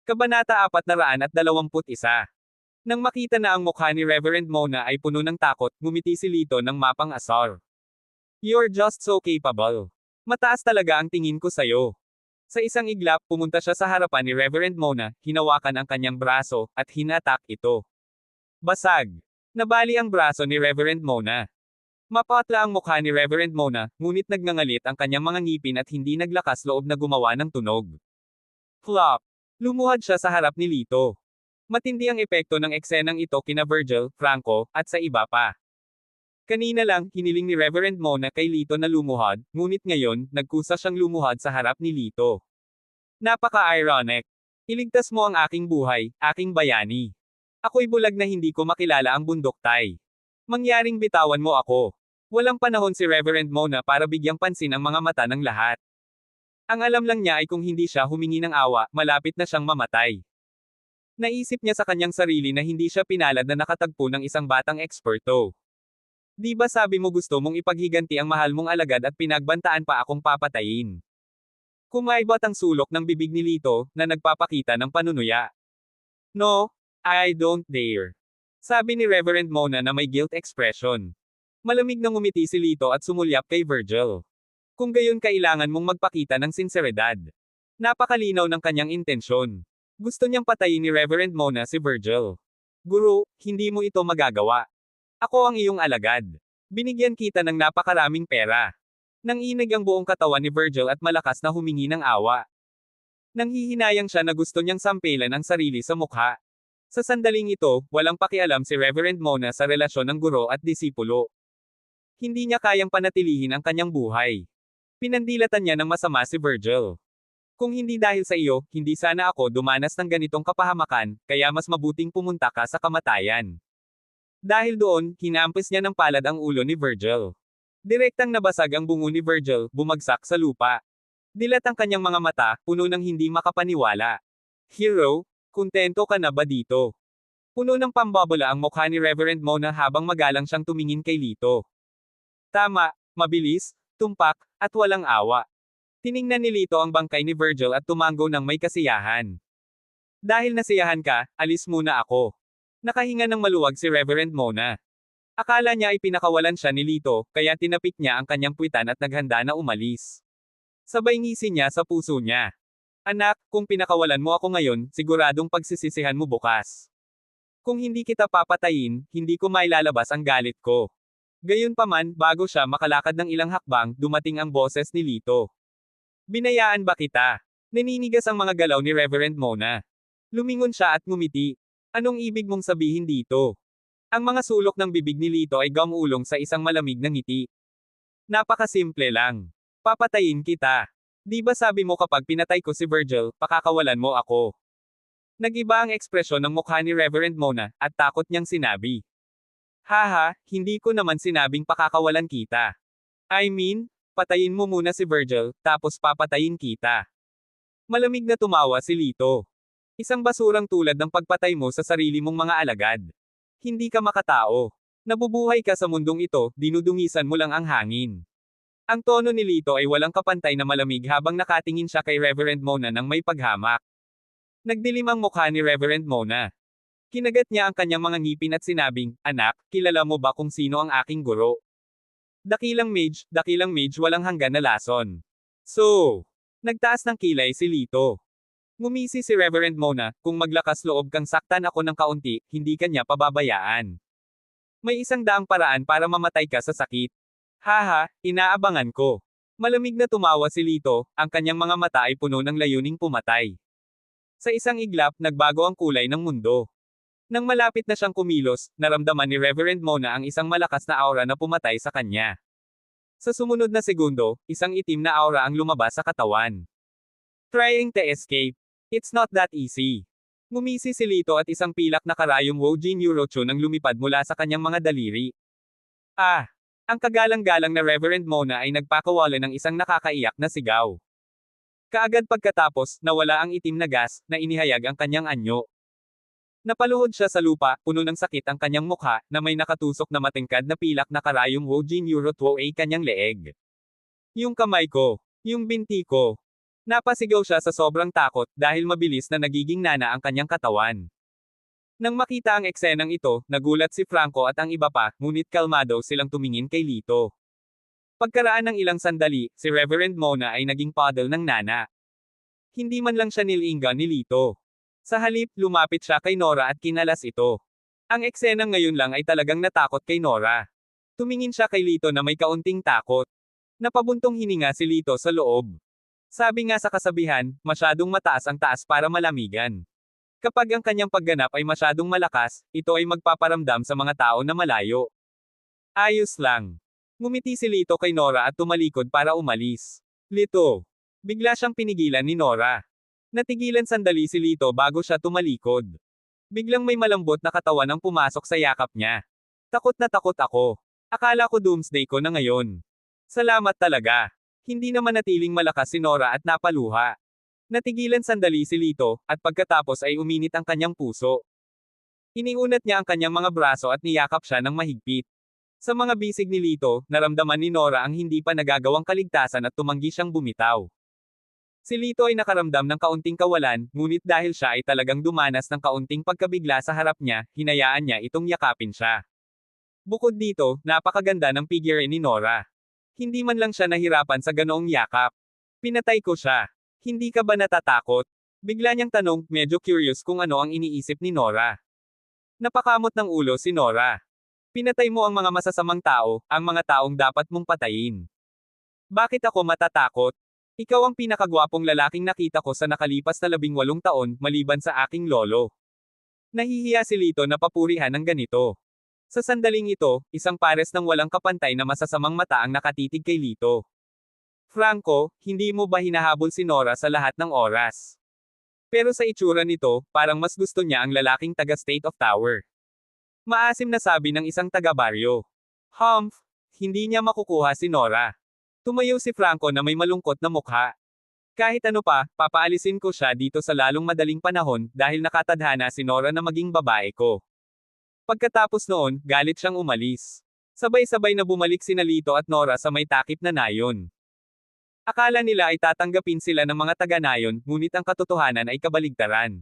Kabanata 421. Nang makita na ang mukha ni Reverend Mona ay puno ng takot, ngumiti si Lito ng mapang asar. "You're just so capable. Mataas talaga ang tingin ko sa'yo." Sa isang iglap, pumunta siya sa harapan ni Reverend Mona, hinawakan ang kanyang braso, at hinatak ito. Basag. Nabali ang braso ni Reverend Mona. Mapatla ang mukha ni Reverend Mona, ngunit nagngangalit ang kanyang mga ngipin at hindi naglakas loob na gumawa ng tunog. Flop. Lumuhad siya sa harap ni Lito. Matindi ang epekto ng eksenang ito kina Virgil, Franco, at sa iba pa. Kanina lang, hiniling ni Reverend Mona kay Lito na lumuhad, ngunit ngayon, nagkusa siyang lumuhad sa harap ni Lito. Napaka-ironic. Iligtas mo ang aking buhay, aking bayani. Ako'y bulag na hindi ko makilala ang bundok tay. Mangyaring bitawan mo ako. Walang panahon si Reverend Mona para bigyang pansin ang mga mata ng lahat. Ang alam lang niya ay kung hindi siya humingi ng awa, malapit na siyang mamatay. Naisip niya sa kanyang sarili na hindi siya pinalad na nakatagpo ng isang batang eksperto. Di ba sabi mo gusto mong ipaghiganti ang mahal mong alagad at pinagbantaan pa akong papatayin? Kumaibot ang sulok ng bibig ni Lito, na nagpapakita ng panunuya. No, I don't dare. Sabi ni Reverend Mona na may guilt expression. Malamig na ngumiti si Lito at sumulyap kay Virgil. Kung gayon kailangan mong magpakita ng sinseridad. Napakalinaw ng kanyang intensyon. Gusto niyang patayin ni Reverend Mona si Virgil. Guro, hindi mo ito magagawa. Ako ang iyong alagad. Binigyan kita ng napakaraming pera. Nanginig ang buong katawan ni Virgil at malakas na humingi ng awa. Nanghihinayang siya na gusto niyang sampelan ang sarili sa mukha. Sa sandaling ito, walang pakialam si Reverend Mona sa relasyon ng guro at disipulo. Hindi niya kayang panatilihin ang kanyang buhay. Pinandilatan niya ng masama si Virgil. Kung hindi dahil sa iyo, hindi sana ako dumanas ng ganitong kapahamakan, kaya mas mabuting pumunta ka sa kamatayan. Dahil doon, hinampis niya ng palad ang ulo ni Virgil. Direktang nabasag ang bungo ni Virgil, bumagsak sa lupa. Dilat ang kanyang mga mata, puno ng hindi makapaniwala. Hero, kontento ka na ba dito? Puno ng pambabala ang mukha ni Reverend Mona habang magalang siyang tumingin kay Lito. Tama, mabilis, tumpak, at walang awa. Tiningnan ni Lito ang bangkay ni Virgil at tumango ng may kasiyahan. Dahil nasiyahan ka, alis muna ako. Nakahinga ng maluwag si Reverend Mona. Akala niya ay pinakawalan siya ni Lito, kaya tinapik niya ang kanyang puwitan at naghanda na umalis. Sabay ngisi niya sa puso niya. Anak, kung pinakawalan mo ako ngayon, siguradong pagsisisihan mo bukas. Kung hindi kita papatayin, hindi ko mailalabas ang galit ko. Gayunpaman, bago siya makalakad ng ilang hakbang, dumating ang boses ni Lito. Binayaan ba kita? Naninigas ang mga galaw ni Reverend Mona. Lumingon siya at ngumiti. Anong ibig mong sabihin dito? Ang mga sulok ng bibig ni Lito ay gumulong sa isang malamig na ngiti. Napakasimple lang. Papatayin kita. Di ba sabi mo kapag pinatay ko si Virgil, pakakawalan mo ako? Nag-iba ang ekspresyon ng mukha ni Reverend Mona, at takot niyang sinabi. Haha, hindi ko naman sinabing pakakawalan kita. I mean, patayin mo muna si Virgil, tapos papatayin kita. Malamig na tumawa si Lito. Isang basurang tulad ng pagpatay mo sa sarili mong mga alagad. Hindi ka makatao. Nabubuhay ka sa mundong ito, dinudungisan mo lang ang hangin. Ang tono ni Lito ay walang kapantay na malamig habang nakatingin siya kay Reverend Mona ng may paghamak. Nagdilim ang mukha ni Reverend Mona. Kinagat niya ang kanyang mga ngipin at sinabing, Anak, kilala mo ba kung sino ang aking guro? Dakilang mage, walang hanggan na lason. So, nagtaas ng kilay si Lito. Ngumisi si Reverend Mona, kung maglakas loob kang saktan ako ng kaunti, hindi ka niya pababayaan. May 100 paraan para mamatay ka sa sakit. Haha, inaabangan ko. Malamig na tumawa si Lito, ang kanyang mga mata ay puno ng layuning pumatay. Sa isang iglap, nagbago ang kulay ng mundo. Nang malapit na siyang kumilos, naramdaman ni Reverend Mona ang isang malakas na aura na pumatay sa kanya. Sa sumunod na segundo, isang itim na aura ang lumabas sa katawan. Trying to escape. It's not that easy. Ngumisi si Lito at isang pilak na karayong Wojin Eurocho nang lumipad mula sa kanyang mga daliri. Ah! Ang kagalang-galang na Reverend Mona ay nagpakawala ng isang nakakaiyak na sigaw. Kaagad pagkatapos, nawala ang itim na gas, na inihayag ang kanyang anyo. Napaluhod siya sa lupa, puno ng sakit ang kanyang mukha, na may nakatusok na matingkad na pilak na karayong Wojin Eurocho ay kanyang leeg. Yung kamay ko. Yung binti ko. Napasigaw siya sa sobrang takot dahil mabilis na nagiging nana ang kanyang katawan. Nang makita ang eksenang ito, nagulat si Franco at ang iba pa, ngunit kalmado silang tumingin kay Lito. Pagkaraan ng ilang sandali, si Reverend Mona ay naging puddle ng nana. Hindi man lang siya nilinga ni Lito. Sa halip, lumapit siya kay Nora at kinalas ito. Ang eksenang ngayon lang ay talagang natakot kay Nora. Tumingin siya kay Lito na may kaunting takot. Napabuntong hininga si Lito sa loob. Sabi nga sa kasabihan, masyadong mataas ang taas para malamigan. Kapag ang kanyang pagganap ay masyadong malakas, ito ay magpaparamdam sa mga tao na malayo. Ayos lang. Ngumiti si Lito kay Nora at tumalikod para umalis. Lito. Bigla siyang pinigilan ni Nora. Natigilan sandali si Lito bago siya tumalikod. Biglang may malambot na katawan ang pumasok sa yakap niya. Takot na takot ako. Akala ko doomsday ko na ngayon. Salamat talaga. Hindi naman natiling malakas si Nora at napaluha. Natigilan sandali si Lito, at pagkatapos ay uminit ang kanyang puso. Iniunat niya ang kanyang mga braso at niyakap siya ng mahigpit. Sa mga bisig ni Lito, naramdaman ni Nora ang hindi pa nagagawang kaligtasan at tumanggi siyang bumitaw. Si Lito ay nakaramdam ng kaunting kawalan, ngunit dahil siya ay talagang dumanas ng kaunting pagkabigla sa harap niya, hinayaan niya itong yakapin siya. Bukod dito, napakaganda ng figure ni Nora. Hindi man lang siya nahirapan sa ganoong yakap. Pinatay ko siya. Hindi ka ba natatakot? Bigla niyang tanong, medyo curious kung ano ang iniisip ni Nora. Napakamot ng ulo si Nora. Pinatay mo ang mga masasamang tao, ang mga taong dapat mong patayin. Bakit ako matatakot? Ikaw ang pinakagwapong lalaking nakita ko sa nakalipas na 18 taon, maliban sa aking lolo. Nahihiya si Lito na papurihan ng ganito. Sa sandaling ito, isang pares ng walang kapantay na masasamang mata ang nakatitig kay Lito. Franco, hindi mo ba hinahabol si Nora sa lahat ng oras? Pero sa itsura nito, parang mas gusto niya ang lalaking taga State of Tower. Maasim na sabi ng isang taga-baryo. Humph, hindi niya makukuha si Nora. Tumayo si Franco na may malungkot na mukha. Kahit ano pa, papaalisin ko siya dito sa lalong madaling panahon dahil nakatadhana si Nora na maging babae ko. Pagkatapos noon, galit siyang umalis. Sabay-sabay na bumalik sina Lito at Nora sa may takip na nayon. Akala nila ay tatanggapin sila ng mga taga-nayon, ngunit ang katotohanan ay kabaligtaran.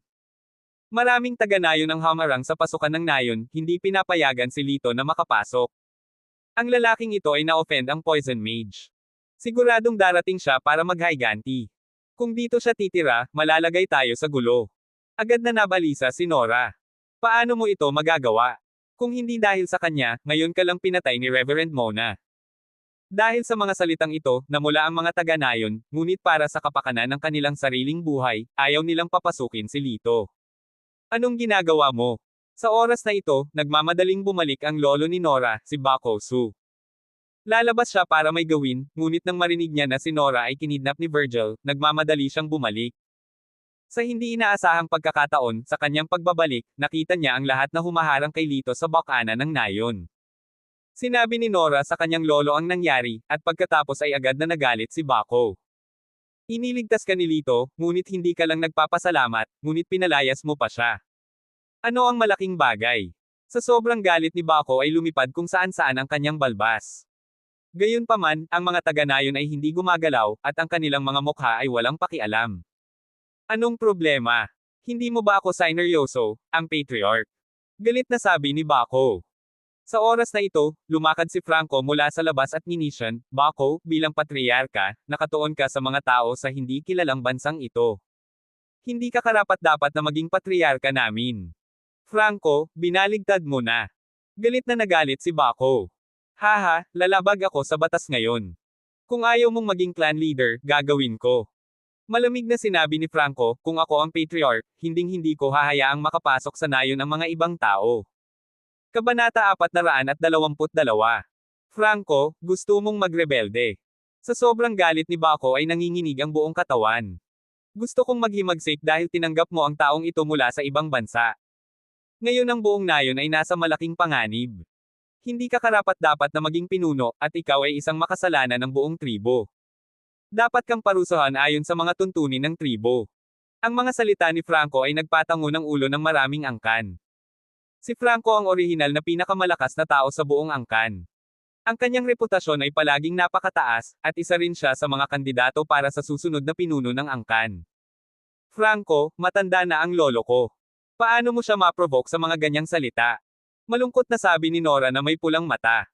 Maraming taga-nayon ang hamarang sa pasukan ng nayon, hindi pinapayagan si Lito na makapasok. Ang lalaking ito ay na-offend ang Poison Mage. Siguradong darating siya para maghiganti. Kung dito siya titira, malalagay tayo sa gulo. Agad na nabalisa si Nora. Paano mo ito magagawa? Kung hindi dahil sa kanya, ngayon ka lang pinatay ni Reverend Mona. Dahil sa mga salitang ito, namula ang mga taga-nayon, ngunit para sa kapakanan ng kanilang sariling buhay, ayaw nilang papasukin si Lito. Anong ginagawa mo? Sa oras na ito, nagmamadaling bumalik ang lolo ni Nora, si Bakosu. Lalabas siya para may gawin, ngunit nang marinig niya na si Nora ay kinidnap ni Virgil, nagmamadali siyang bumalik. Sa hindi inaasahang pagkakataon, sa kanyang pagbabalik, nakita niya ang lahat na humaharang kay Lito sa bakana ng nayon. Sinabi ni Nora sa kanyang lolo ang nangyari, at pagkatapos ay agad na nagalit si Bako. Iniligtas ka ni Lito, ngunit hindi ka lang nagpapasalamat, ngunit pinalayas mo pa siya. Ano ang malaking bagay? Sa sobrang galit ni Bako ay lumipad kung saan-saan ang kanyang balbas. Gayunpaman, ang mga taga-nayon ay hindi gumagalaw, at ang kanilang mga mukha ay walang pakialam. Anong problema? Hindi mo ba ako sineryoso, ang patriarch? Galit na sabi ni Bako. Sa oras na ito, lumakad si Franco mula sa labas at minisyon, Bako, bilang patriarka, nakatuon ka sa mga tao sa hindi kilalang bansang ito. Hindi ka karapat-dapat na maging patriarka namin. Franco, binaligtad mo na. Galit na nagalit si Bako. Haha, lalabag ako sa batas ngayon. Kung ayaw mong maging clan leader, gagawin ko. Malamig na sinabi ni Franco, kung ako ang patriarch, hinding-hindi ko hahayaang makapasok sa nayon ang mga ibang tao. Kabanata 422. Franco, gusto mong magrebelde. Sa sobrang galit ni Bako ay nanginginig ang buong katawan. Gusto kong maghimagsik dahil tinanggap mo ang taong ito mula sa ibang bansa. Ngayon ang buong nayon ay nasa malaking panganib. Hindi ka karapat-dapat na maging pinuno, at ikaw ay isang makasalanan ng buong tribo. Dapat kang parusahan ayon sa mga tuntunin ng tribo. Ang mga salita ni Franco ay nagpatango ng ulo ng maraming angkan. Si Franco ang orihinal na pinakamalakas na tao sa buong angkan. Ang kanyang reputasyon ay palaging napakataas, at isa rin siya sa mga kandidato para sa susunod na pinuno ng angkan. Franco, matanda na ang lolo ko. Paano mo siya ma-provoke sa mga ganyang salita? Malungkot na sabi ni Nora na may pulang mata.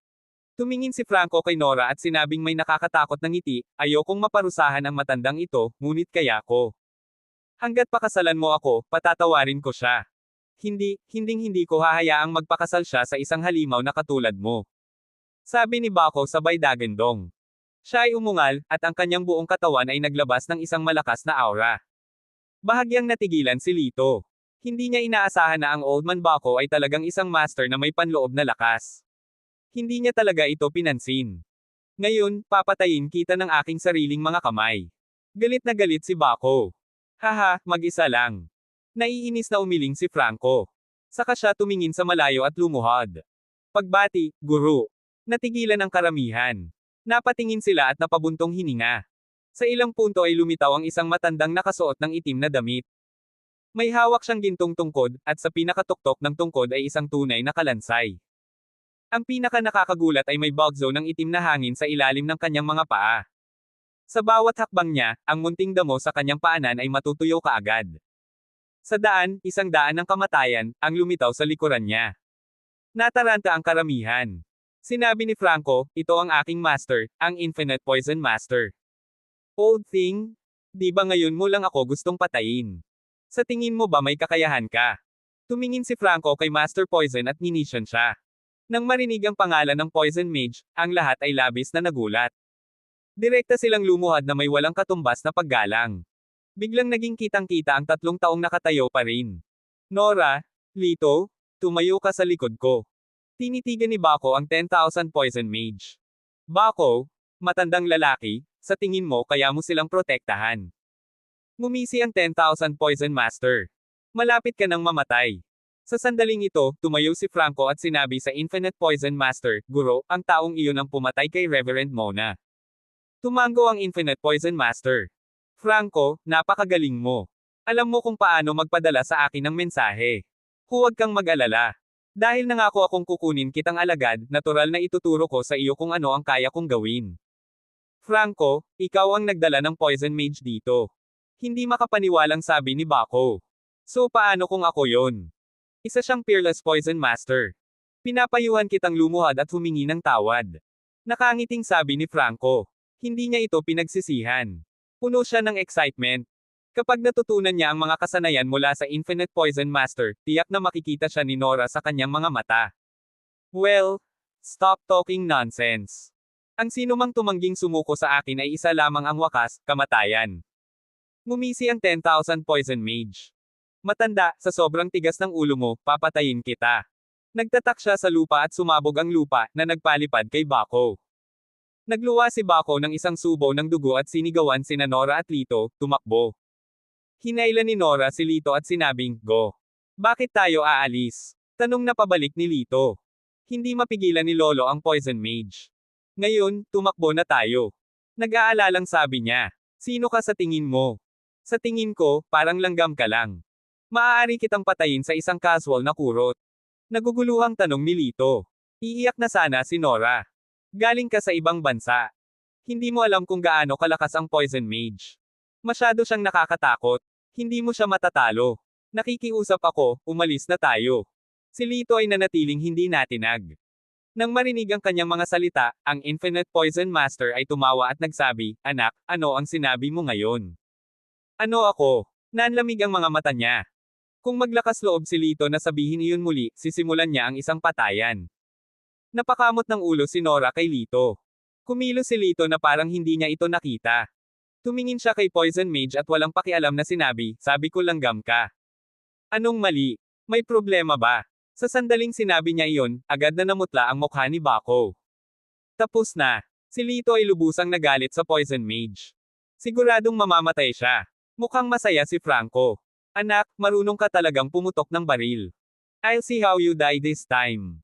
Tumingin si Franco kay Nora at sinabing may nakakatakot na ngiti, ayokong maparusahan ang matandang ito, ngunit kaya ko. Hanggat pakasalan mo ako, patatawarin ko siya. Hindi ko hahayaang magpakasal siya sa isang halimaw na katulad mo. Sabi ni Bako sabay dagandong. Siya ay umungal, at ang kanyang buong katawan ay naglabas ng isang malakas na aura. Bahagyang natigilan si Lito. Hindi niya inaasahan na ang Old Man Bako ay talagang isang master na may panloob na lakas. Hindi niya talaga ito pinansin. Ngayon, papatayin kita ng aking sariling mga kamay. Galit na galit si Bako. Haha, mag-isa lang. Naiinis na umiling si Franco. Saka siya tumingin sa malayo at lumuhod. Pagbati, guru. Natigilan ang karamihan. Napatingin sila at napabuntong hininga. Sa ilang punto ay lumitaw ang isang matandang nakasuot ng itim na damit. May hawak siyang gintong tungkod, at sa pinakatuktok ng tungkod ay isang tunay na kalansay. Ang pinaka nakakagulat ay may bugzo ng itim na hangin sa ilalim ng kanyang mga paa. Sa bawat hakbang niya, ang munting damo sa kanyang paanan ay matutuyo kaagad. Sa daan, isang daan ng kamatayan, ang lumitaw sa likuran niya. Nataranta ang karamihan. Sinabi ni Franco, ito ang aking master, ang Infinite Poison Master. Old thing? Di ba ngayon mo lang ako gustong patayin? Sa tingin mo ba may kakayahan ka? Tumingin si Franco kay Master Poison at ninisyon siya. Nang marinig ang pangalan ng Poison Mage, ang lahat ay labis na nagulat. Direkta silang lumuhad na may walang katumbas na paggalang. Biglang naging kitang-kita ang 3 taong nakatayo pa rin. Nora, Lito, tumayo ka sa likod ko. Tinitigan ni Bako ang 10,000 Poison Mage. Bako, matandang lalaki, sa tingin mo kaya mo silang protektahan. Ngumisi ang 10,000 Poison Master. Malapit ka nang mamatay. Sa sandaling ito, tumayo si Franco at sinabi sa Infinite Poison Master, Guro, ang taong iyon ang pumatay kay Reverend Mona. Tumango ang Infinite Poison Master. Franco, napakagaling mo. Alam mo kung paano magpadala sa akin ng mensahe. Huwag kang mag-alala. Dahil nangako akong kukunin kitang alagad, natural na ituturo ko sa iyo kung ano ang kaya kong gawin. Franco, ikaw ang nagdala ng Poison Mage dito. Hindi makapaniwalang sabi ni Bako. So paano kung ako yon? Isa siyang Fearless Poison Master. Pinapayuhan kitang lumuhad at humingi ng tawad. Nakangiting sabi ni Franco. Hindi niya ito pinagsisihan. Puno siya ng excitement. Kapag natutunan niya ang mga kasanayan mula sa Infinite Poison Master, tiyak na makikita siya ni Nora sa kanyang mga mata. Well, stop talking nonsense. Ang sinumang tumangging sumuko sa akin ay isa lamang ang wakas, kamatayan. Ngumisi ang 10,000 Poison Mage. Matanda, sa sobrang tigas ng ulo mo, papatayin kita. Nagtatak siya sa lupa at sumabog ang lupa, na nagpalipad kay Bako. Nagluwa si Bako ng isang subo ng dugo at sinigawan sina Nora at Lito, tumakbo. Hinailan ni Nora si Lito at sinabing, Go. Bakit tayo aalis? Tanong na pabalik ni Lito. Hindi mapigilan ni Lolo ang Poison Mage. Ngayon, tumakbo na tayo. Nag-aalalang sabi niya. Sino ka sa tingin mo? Sa tingin ko, parang langgam ka lang. Maaari kitang patayin sa isang casual na kurot. Naguguluhang tanong ni Lito. Iiyak na sana si Nora. Galing ka sa ibang bansa. Hindi mo alam kung gaano kalakas ang Poison Mage. Masyado siyang nakakatakot. Hindi mo siya matatalo. Nakikiusap ako, umalis na tayo. Si Lito ay nanatiling hindi natinag. Nang marinig ang kanyang mga salita, ang Infinite Poison Master ay tumawa at nagsabi, Anak, ano ang sinabi mo ngayon? Ano ako? Nanlamig ang mga mata niya. Kung maglakas loob si Lito na sabihin iyon muli, sisimulan niya ang isang patayan. Napakamot ng ulo si Nora kay Lito. Kumilos si Lito na parang hindi niya ito nakita. Tumingin siya kay Poison Mage at walang pakialam na sinabi, sabi ko langgam ka. Anong mali? May problema ba? Sa sandaling sinabi niya iyon, agad na namutla ang mukha ni Bako. Tapos na. Si Lito ay lubusang nagalit sa Poison Mage. Siguradong mamamatay siya. Mukhang masaya si Franco. Anak, marunong ka talagang pumutok ng baril. I'll see how you die this time.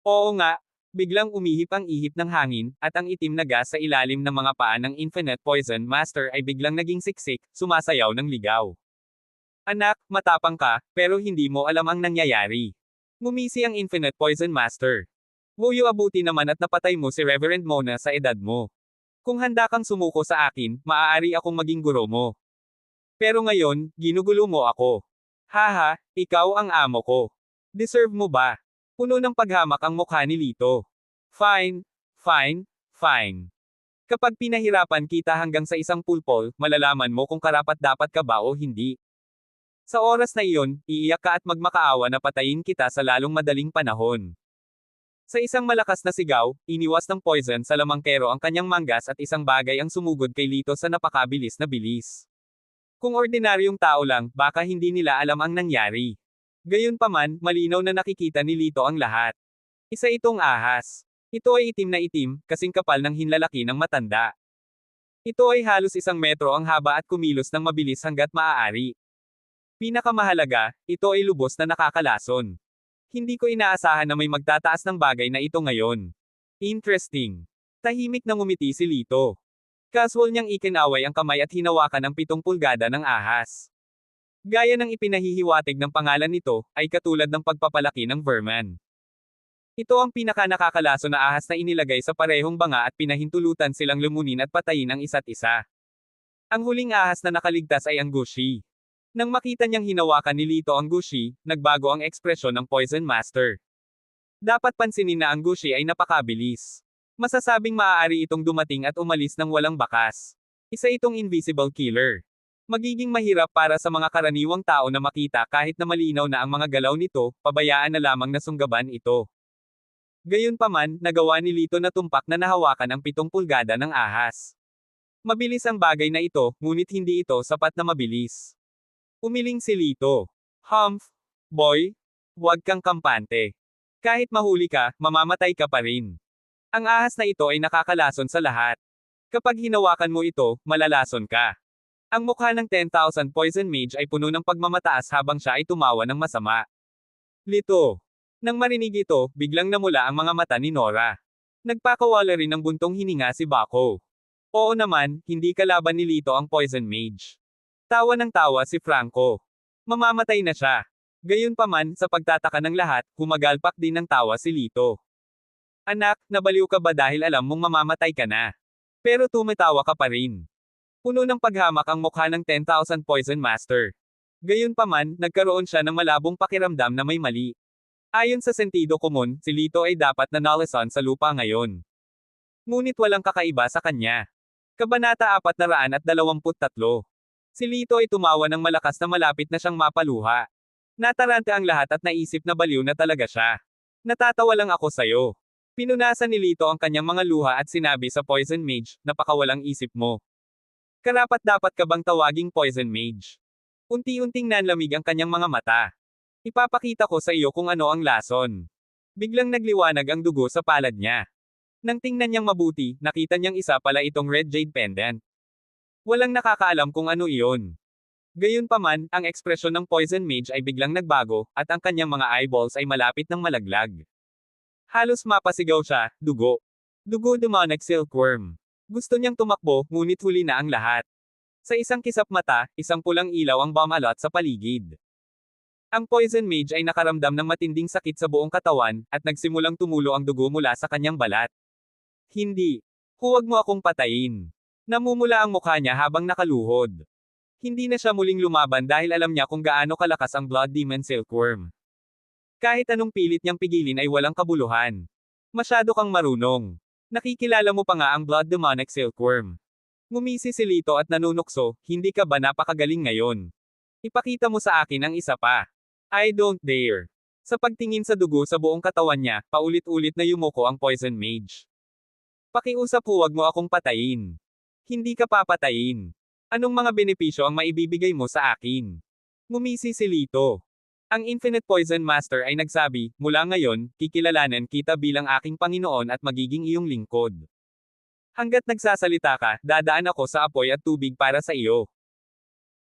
Oo nga. Biglang umihip ang ihip ng hangin, at ang itim na gas sa ilalim ng mga paa ng Infinite Poison Master ay biglang naging siksik, sumasayaw ng ligaw. Anak, matapang ka, pero hindi mo alam ang nangyayari. Ngumisi ang Infinite Poison Master. Wuyo abuti naman at napatay mo si Reverend Mona sa edad mo. Kung handa kang sumuko sa akin, maaari akong maging guro mo. Pero ngayon, ginugulo mo ako. Haha, ikaw ang amo ko. Deserve mo ba? Puno ng paghamak ang mukha ni Lito. Fine, fine, fine. Kapag pinahirapan kita hanggang sa isang pulpol, malalaman mo kung karapat-dapat ka ba o hindi. Sa oras na iyon, iiyak ka at magmakaawa na patayin kita sa lalong madaling panahon. Sa isang malakas na sigaw, iniwas ng Poison sa lamangkero ang kanyang manggas at isang bagay ang sumugod kay Lito sa napakabilis na bilis. Kung ordinaryong tao lang, baka hindi nila alam ang nangyari. Gayunpaman, malinaw na nakikita ni Lito ang lahat. Isa itong ahas. Ito ay itim na itim, kasing kapal ng hinlalaki ng matanda. Ito ay halos 1 metro ang haba at kumilos ng mabilis hanggat maaari. Pinakamahalaga, ito ay lubos na nakakalason. Hindi ko inaasahan na may magtataas ng bagay na ito ngayon. Interesting. Tahimik na ngumiti si Lito. Casual niyang ikinaway ang kamay at hinawakan ang 7 pulgada ng ahas. Gaya ng ipinahihiwatig ng pangalan nito, ay katulad ng pagpapalaki ng vermin. Ito ang pinaka-nakakalaso na ahas na inilagay sa parehong banga at pinahintulutan silang lumunin at patayin ang isa't isa. Ang huling ahas na nakaligtas ay ang Gushi. Nang makita niyang hinawakan ni Lito ang Gushi, nagbago ang ekspresyon ng Poison Master. Dapat pansinin na ang Gushi ay napakabilis. Masasabing maaari itong dumating at umalis ng walang bakas. Isa itong invisible killer. Magiging mahirap para sa mga karaniwang tao na makita kahit na malinaw na ang mga galaw nito, pabayaan na lamang na sunggaban ito. Gayunpaman, nagawa ni Lito na tumpak na nahawakan ang 7 pulgada ng ahas. Mabilis ang bagay na ito, ngunit hindi ito sapat na mabilis. Umiling si Lito. Humph, boy, huwag kang kampante. Kahit mahuli ka, mamamatay ka pa rin. Ang ahas na ito ay nakakalason sa lahat. Kapag hinawakan mo ito, malalason ka. Ang mukha ng 10,000 Poison Mage ay puno ng pagmamataas habang siya ay tumawa ng masama. Lito. Nang marinig ito, biglang namula ang mga mata ni Nora. Nagpakawala rin ng buntong hininga si Bako. Oo naman, hindi kalaban ni Lito ang Poison Mage. Tawa ng tawa si Franco. Mamamatay na siya. Gayunpaman, sa pagtataka ng lahat, humagalpak din ng tawa si Lito. Anak, nabaliw ka ba dahil alam mong mamamatay ka na? Pero tumatawa ka pa rin. Puno ng paghamak ang mukha ng 10,000 Poison Master. Gayunpaman, nagkaroon siya ng malabong pakiramdam na may mali. Ayon sa sentido komon, si Lito ay dapat na nalason sa lupa ngayon. Ngunit walang kakaiba sa kanya. Kabanata 423. Si Lito ay tumawa ng malakas na malapit na siyang mapaluha. Nataranta ang lahat at naisip na baliw na talaga siya. Natatawa lang ako sayo. Pinunasan ni Lito ang kanyang mga luha at sinabi sa Poison Mage, napakawalang isip mo. Karapat-dapat ka bang tawaging Poison Mage? Unti-unting nanlamig ang kanyang mga mata. Ipapakita ko sa iyo kung ano ang lason. Biglang nagliwanag ang dugo sa palad niya. Nang tingnan niyang mabuti, nakita niyang isa pala itong red jade pendant. Walang nakakaalam kung ano iyon. Gayunpaman, ang ekspresyon ng Poison Mage ay biglang nagbago, at ang kanyang mga eyeballs ay malapit ng malaglag. Halos mapasigaw siya, dugo. Dugo demonic silkworm. Gusto niyang tumakbo, ngunit huli na ang lahat. Sa isang kisap mata, isang pulang ilaw ang bumalot sa paligid. Ang Poison Mage ay nakaramdam ng matinding sakit sa buong katawan, at nagsimulang tumulo ang dugo mula sa kanyang balat. Hindi. Huwag mo akong patayin. Namumula ang mukha niya habang nakaluhod. Hindi na siya muling lumaban dahil alam niya kung gaano kalakas ang Blood Demon Silkworm. Kahit anong pilit niyang pigilin ay walang kabuluhan. Masyado kang marunong. Nakikilala mo pa nga ang Blood Demonic Silkworm. Ngumisi si Lito at nanunukso, hindi ka ba napakagaling ngayon? Ipakita mo sa akin ang isa pa. I don't dare. Sa pagtingin sa dugo sa buong katawan niya, paulit-ulit na yumuko ang Poison Mage. Pakiusap huwag mo akong patayin. Hindi ka papatayin. Anong mga benepisyo ang maibibigay mo sa akin? Ngumisi si Lito. Ang Infinite Poison Master ay nagsabi, mula ngayon, kikilalanin kita bilang aking Panginoon at magiging iyong lingkod. Hanggat nagsasalita ka, dadaan ako sa apoy at tubig para sa iyo.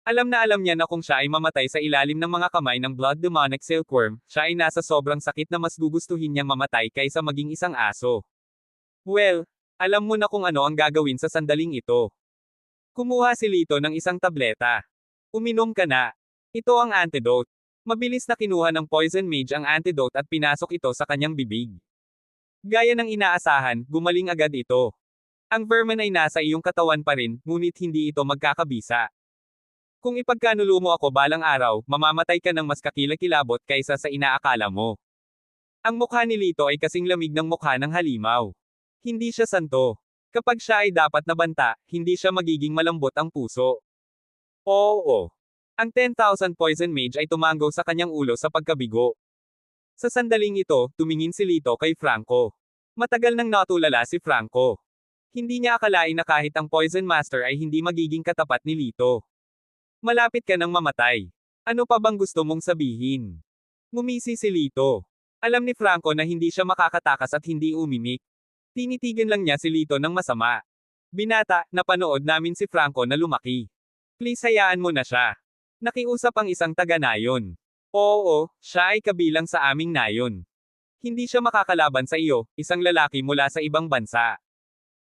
Alam na alam niya na kung siya ay mamatay sa ilalim ng mga kamay ng Blood Demonic Silkworm, siya ay nasa sobrang sakit na mas gugustuhin niyang mamatay kaysa maging isang aso. Well, alam mo na kung ano ang gagawin sa sandaling ito. Kumuha si Lito ng isang tableta. Uminom ka na. Ito ang antidote. Mabilis na kinuha ng Poison Mage ang antidote at pinasok ito sa kanyang bibig. Gaya ng inaasahan, gumaling agad ito. Ang vermin ay nasa iyong katawan pa rin, ngunit hindi ito magkakabisa. Kung ipagkanulo mo ako balang araw, mamamatay ka ng mas kakilakilabot kaysa sa inaakala mo. Ang mukha ni Lito ay kasing lamig ng mukha ng halimaw. Hindi siya santo. Kapag siya ay dapat nabanta, hindi siya magiging malambot ang puso. Oo. Ang 10,000 Poison Mage ay tumanggo sa kanyang ulo sa pagkabigo. Sa sandaling ito, tumingin si Lito kay Franco. Matagal nang natulala si Franco. Hindi niya akalain na kahit ang Poison Master ay hindi magiging katapat ni Lito. Malapit ka nang mamatay. Ano pa bang gusto mong sabihin? Ngumisi si Lito. Alam ni Franco na hindi siya makakatakas at hindi umimik. Tinitigan lang niya si Lito ng masama. Binata, napanood namin si Franco na lumaki. Please hayaan mo na siya. Nakiusap ang isang taga-nayon. Oo, siya ay kabilang sa aming nayon. Hindi siya makakalaban sa iyo, isang lalaki mula sa ibang bansa.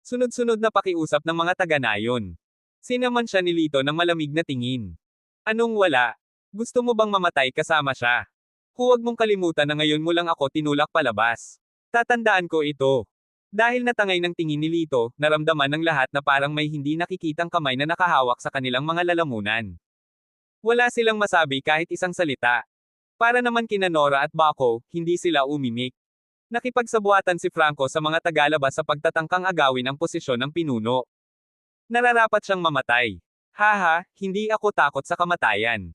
Sunod-sunod na pakiusap ng mga taga-nayon. Sinaman siya ni Lito ng malamig na tingin. Anong wala? Gusto mo bang mamatay kasama siya? Huwag mong kalimutan na ngayon mo lang ako tinulak palabas. Tatandaan ko ito. Dahil natangay ng tingin ni Lito, naramdaman ng lahat na parang may hindi nakikitang kamay na nakahawak sa kanilang mga lalamunan. Wala silang masabi kahit isang salita. Para naman kina Nora at Bako, hindi sila umimik. Nakipagsabuatan si Franco sa mga tagalabas sa pagtatangkang agawin ang posisyon ng pinuno. Nararapat siyang mamatay. Haha, hindi ako takot sa kamatayan.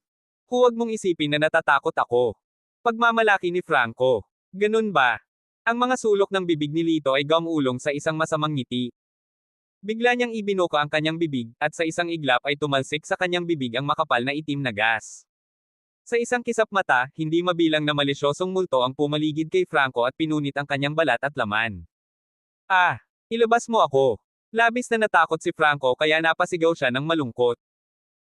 Huwag mong isipin na natatakot ako. Pagmamalaki ni Franco. Ganun ba? Ang mga sulok ng bibig ni Lito ay gumulong sa isang masamang ngiti. Bigla niyang ibinuka ang kanyang bibig, at sa isang iglap ay tumalsik sa kanyang bibig ang makapal na itim na gas. Sa isang kisap mata, hindi mabilang na malisyosong multo ang pumaligid kay Franco at pinunit ang kanyang balat at laman. Ah! Ilabas mo ako! Labis na natakot si Franco kaya napasigaw siya ng malungkot.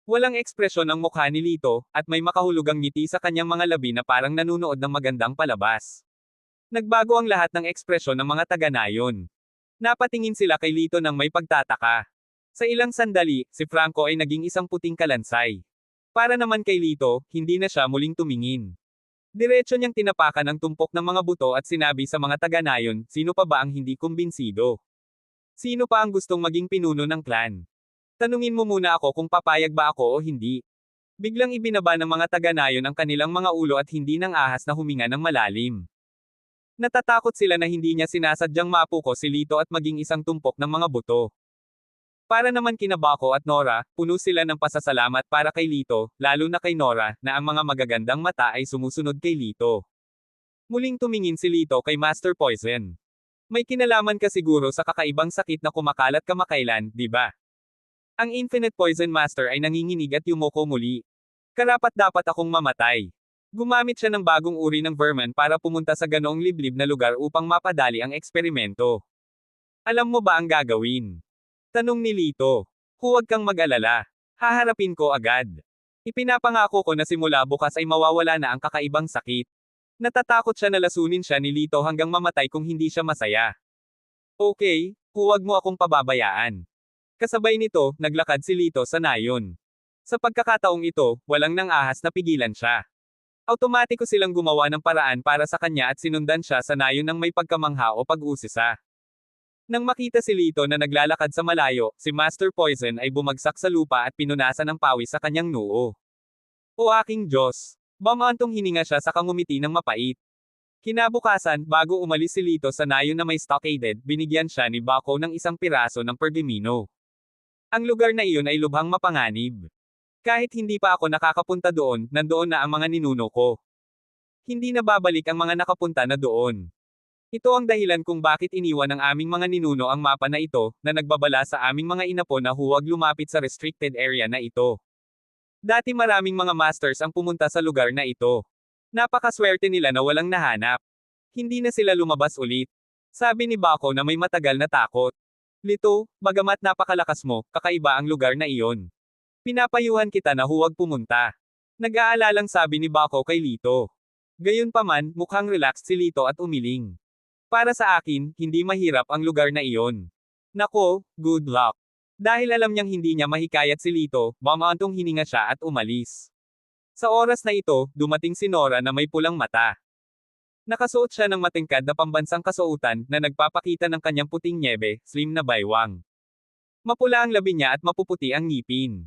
Walang ekspresyon ang mukha ni Lito, at may makahulugang ngiti sa kanyang mga labi na parang nanunood ng magandang palabas. Nagbago ang lahat ng ekspresyon ng mga taga-nayon. Napatingin sila kay Lito ng may pagtataka. Sa ilang sandali, si Franco ay naging isang puting kalansay. Para naman kay Lito, hindi na siya muling tumingin. Diretso niyang tinapakan ang tumpok ng mga buto at sinabi sa mga taga-nayon, sino pa ba ang hindi kumbinsido? Sino pa ang gustong maging pinuno ng clan? Tanungin mo muna ako kung papayag ba ako o hindi. Biglang ibinaba ng mga taga-nayon ang kanilang mga ulo at hindi nang ahas na huminga ng malalim. Natatakot sila na hindi niya sinasadyang mapuko si Lito at maging isang tumpok ng mga buto. Para naman kina Bako at Nora, puno sila ng pasasalamat para kay Lito, lalo na kay Nora, na ang mga magagandang mata ay sumusunod kay Lito. Muling tumingin si Lito kay Master Poison. May kinalaman ka siguro sa kakaibang sakit na kumakalat kamakailan, di ba? Ang Infinite Poison Master ay nanginginig at yumuko muli. Karapat-dapat akong mamatay. Gumamit siya ng bagong uri ng vermin para pumunta sa ganoong liblib na lugar upang mapadali ang eksperimento. Alam mo ba ang gagawin? Tanong ni Lito. Huwag kang mag-alala. Haharapin ko agad. Ipinapangako ko na simula bukas ay mawawala na ang kakaibang sakit. Natatakot siya na lasunin siya ni Lito hanggang mamatay kung hindi siya masaya. Okay, huwag mo akong pababayaan. Kasabay nito, naglakad si Lito sa nayon. Sa pagkakataong ito, walang nang ahas na pigilan siya. Automatiko silang gumawa ng paraan para sa kanya at sinundan siya sa nayon ng may pagkamangha o pag-usisa. Nang makita si Lito na naglalakad sa malayo, si Master Poison ay bumagsak sa lupa at pinunasan ng pawis sa kanyang noo. O aking Diyos! Bamantong hininga siya sa kangumiti ng mapait. Kinabukasan, bago umalis si Lito sa nayon na may stockaded, binigyan siya ni Bako ng isang piraso ng pergamino. Ang lugar na iyon ay lubhang mapanganib. Kahit hindi pa ako nakakapunta doon, nandoon na ang mga ninuno ko. Hindi na babalik ang mga nakapunta na doon. Ito ang dahilan kung bakit iniwan ng aming mga ninuno ang mapa na ito, na nagbabala sa aming mga inapo na huwag lumapit sa restricted area na ito. Dati maraming mga masters ang pumunta sa lugar na ito. Napakaswerte nila na walang nahanap. Hindi na sila lumabas ulit. Sabi ni Bako na may matagal na takot. Lito, bagamat napakalakas mo, kakaiba ang lugar na iyon. Pinapayuhan kita na huwag pumunta. Nag-aalalang sabi ni Bako kay Lito. Gayunpaman, mukhang relaxed si Lito at umiling. Para sa akin, hindi mahirap ang lugar na iyon. Nako, good luck. Dahil alam niyang hindi niya mahikayat si Lito, bamantong hininga siya at umalis. Sa oras na ito, dumating si Nora na may pulang mata. Nakasuot siya ng matingkad na pambansang kasuotan na nagpapakita ng kanyang puting nyebe, slim na baywang. Mapula ang labi niya at mapuputi ang ngipin.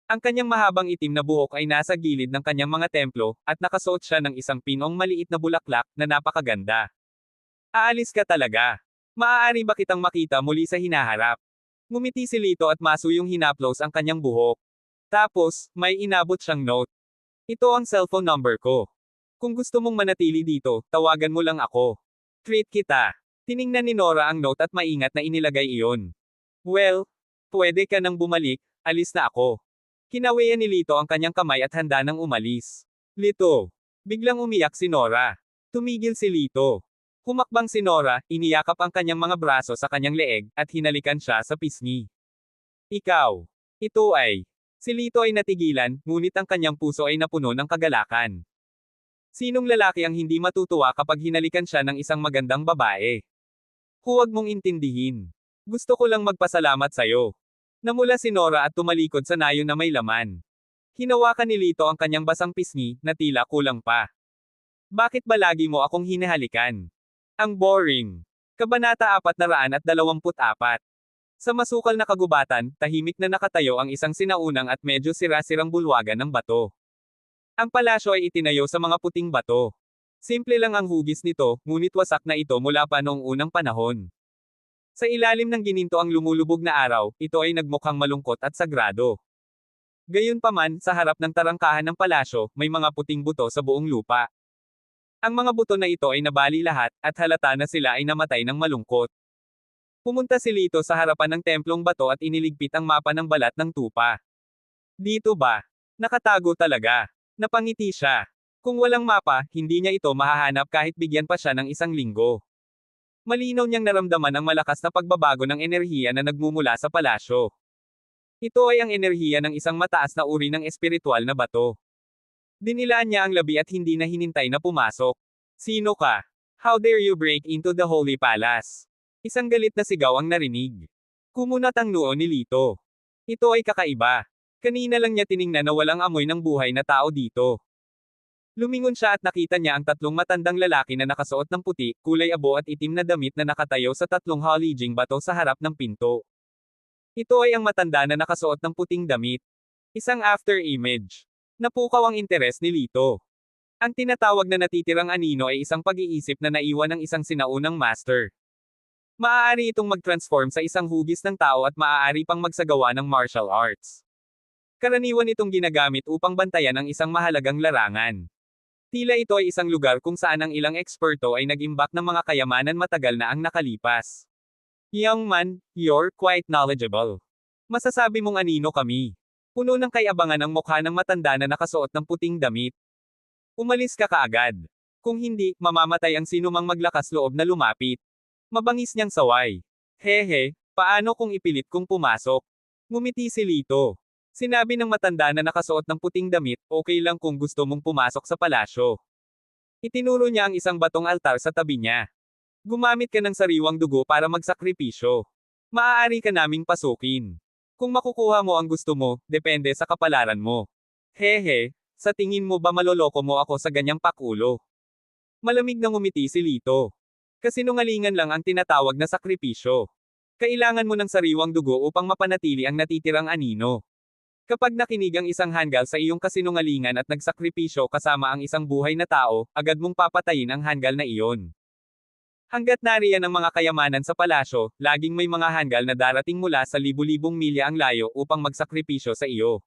Ang kanyang mahabang itim na buhok ay nasa gilid ng kanyang mga templo, at nakasuot siya ng isang pinong maliit na bulaklak na napakaganda. Aalis ka talaga. Maaari ba kitang makita muli sa hinaharap? Ngumiti si Lito at masuyong hinaplos ang kanyang buhok. Tapos, may inabot siyang note. Ito ang cellphone number ko. Kung gusto mong manatili dito, tawagan mo lang ako. Treat kita. Tiningnan ni Nora ang note at maingat na inilagay iyon. Well, pwede ka nang bumalik, alis na ako. Kinawian ni Lito ang kanyang kamay at handa nang umalis. Lito. Biglang umiyak si Nora. Tumigil si Lito. Humakbang si Nora, iniyakap ang kanyang mga braso sa kanyang leeg, at hinalikan siya sa pisngi. Ikaw. Ito ay. Si Lito ay natigilan, ngunit ang kanyang puso ay napuno ng kagalakan. Sinong lalaki ang hindi matutuwa kapag hinalikan siya ng isang magandang babae? Huwag mong intindihin. Gusto ko lang magpasalamat sa'yo. Namula si Nora at tumalikod sa nayo na may laman. Hinawakan ni Lito ang kanyang basang pisngi, na tila kulang pa. Bakit ba lagi mo akong hinahalikan? Ang boring. Kabanata 424. Sa masukal na kagubatan, tahimik na nakatayo ang isang sinaunang at medyo sira-sirang bulwagan ng bato. Ang palasyo ay itinayo sa mga puting bato. Simple lang ang hugis nito, ngunit wasak na ito mula pa noong unang panahon. Sa ilalim ng gininto ang lumulubog na araw, ito ay nagmukhang malungkot at sagrado. Gayunpaman, sa harap ng tarangkahan ng palasyo, may mga puting buto sa buong lupa. Ang mga buto na ito ay nabali lahat, at halata na sila ay namatay ng malungkot. Pumunta si Lito sa harapan ng templong bato at iniligpit ang mapa ng balat ng tupa. Dito ba? Nakatago talaga. Napangiti siya. Kung walang mapa, hindi niya ito mahahanap kahit bigyan pa siya ng isang linggo. Malinaw niyang naramdaman ang malakas na pagbabago ng enerhiya na nagmumula sa palasyo. Ito ay ang enerhiya ng isang mataas na uri ng espiritual na bato. Dinilaan niya ang labi at hindi na hinintay na pumasok. Sino ka? How dare you break into the Holy Palace? Isang galit na sigaw ang narinig. Kumunat ang noo ni Lito. Ito ay kakaiba. Kanina lang niya tiningnan na walang amoy ng buhay na tao dito. Lumingon siya at nakita niya ang tatlong matandang lalaki na nakasuot ng puti, kulay abo at itim na damit na nakatayo sa tatlong halijing bato sa harap ng pinto. Ito ay ang matanda na nakasuot ng puting damit. Isang after image. Napukaw ang interes ni Lito. Ang tinatawag na natitirang anino ay isang pag-iisip na naiwan ng isang sinaunang master. Maaari itong mag-transform sa isang hugis ng tao at maaari pang magsagawa ng martial arts. Karaniwan itong ginagamit upang bantayan ang isang mahalagang larangan. Tila ito ay isang lugar kung saan ang ilang eksperto ay nag-imbak ng mga kayamanan matagal na ang nakalipas. Young man, you're quite knowledgeable. Masasabi mong anino kami. Puno ng kayabangan ang mukha ng matanda na nakasuot ng puting damit. Umalis ka kaagad. Kung hindi, mamamatay ang sinumang maglakas loob na lumapit. Mabangis niyang saway. Hehe, paano kung ipilit kong pumasok? Ngumiti si Lito. Sinabi ng matanda na nakasuot ng puting damit, okay lang kung gusto mong pumasok sa palasyo. Itinuro niya ang isang batong altar sa tabi niya. Gumamit ka ng sariwang dugo para magsakripisyo. Maaari ka naming pasukin. Kung makukuha mo ang gusto mo, depende sa kapalaran mo. Hehe, sa tingin mo ba maloloko mo ako sa ganyang pakulo? Malamig na ngumiti si Lito. Kasinungalingan lang ang tinatawag na sakripisyo. Kailangan mo ng sariwang dugo upang mapanatili ang natitirang anino. Kapag nakinig ang isang hanggal sa iyong kasinungalingan at nagsakripisyo kasama ang isang buhay na tao, agad mong papatayin ang hanggal na iyon. Hanggat nariyan ang mga kayamanan sa palasyo, laging may mga hanggal na darating mula sa libu-libong milya ang layo upang magsakripisyo sa iyo.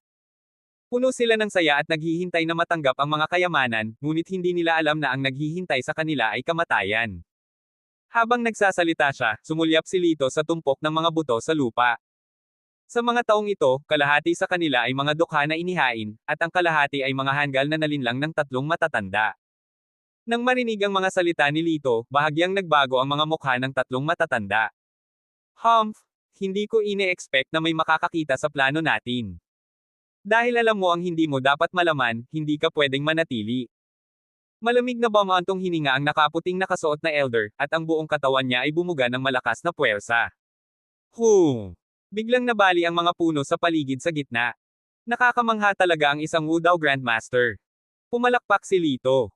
Puno sila ng saya at naghihintay na matanggap ang mga kayamanan, ngunit hindi nila alam na ang naghihintay sa kanila ay kamatayan. Habang nagsasalita siya, sumulyap si Lito sa tumpok ng mga buto sa lupa. Sa mga taong ito, kalahati sa kanila ay mga dukha na inihain, at ang kalahati ay mga hanggal na nalinlang ng tatlong matatanda. Nang marinig ang mga salita ni Lito, bahagyang nagbago ang mga mukha ng tatlong matatanda. Humph, hindi ko ine-expect na may makakakita sa plano natin. Dahil alam mo ang hindi mo dapat malaman, hindi ka pwedeng manatili. Malamig na bumantong hininga ang nakaputing nakasuot na elder, at ang buong katawan niya ay bumuga ng malakas na puwersa. Biglang nabali ang mga puno sa paligid sa gitna. Nakakamangha talaga ang isang Wudao Grandmaster. Pumalakpak si Lito.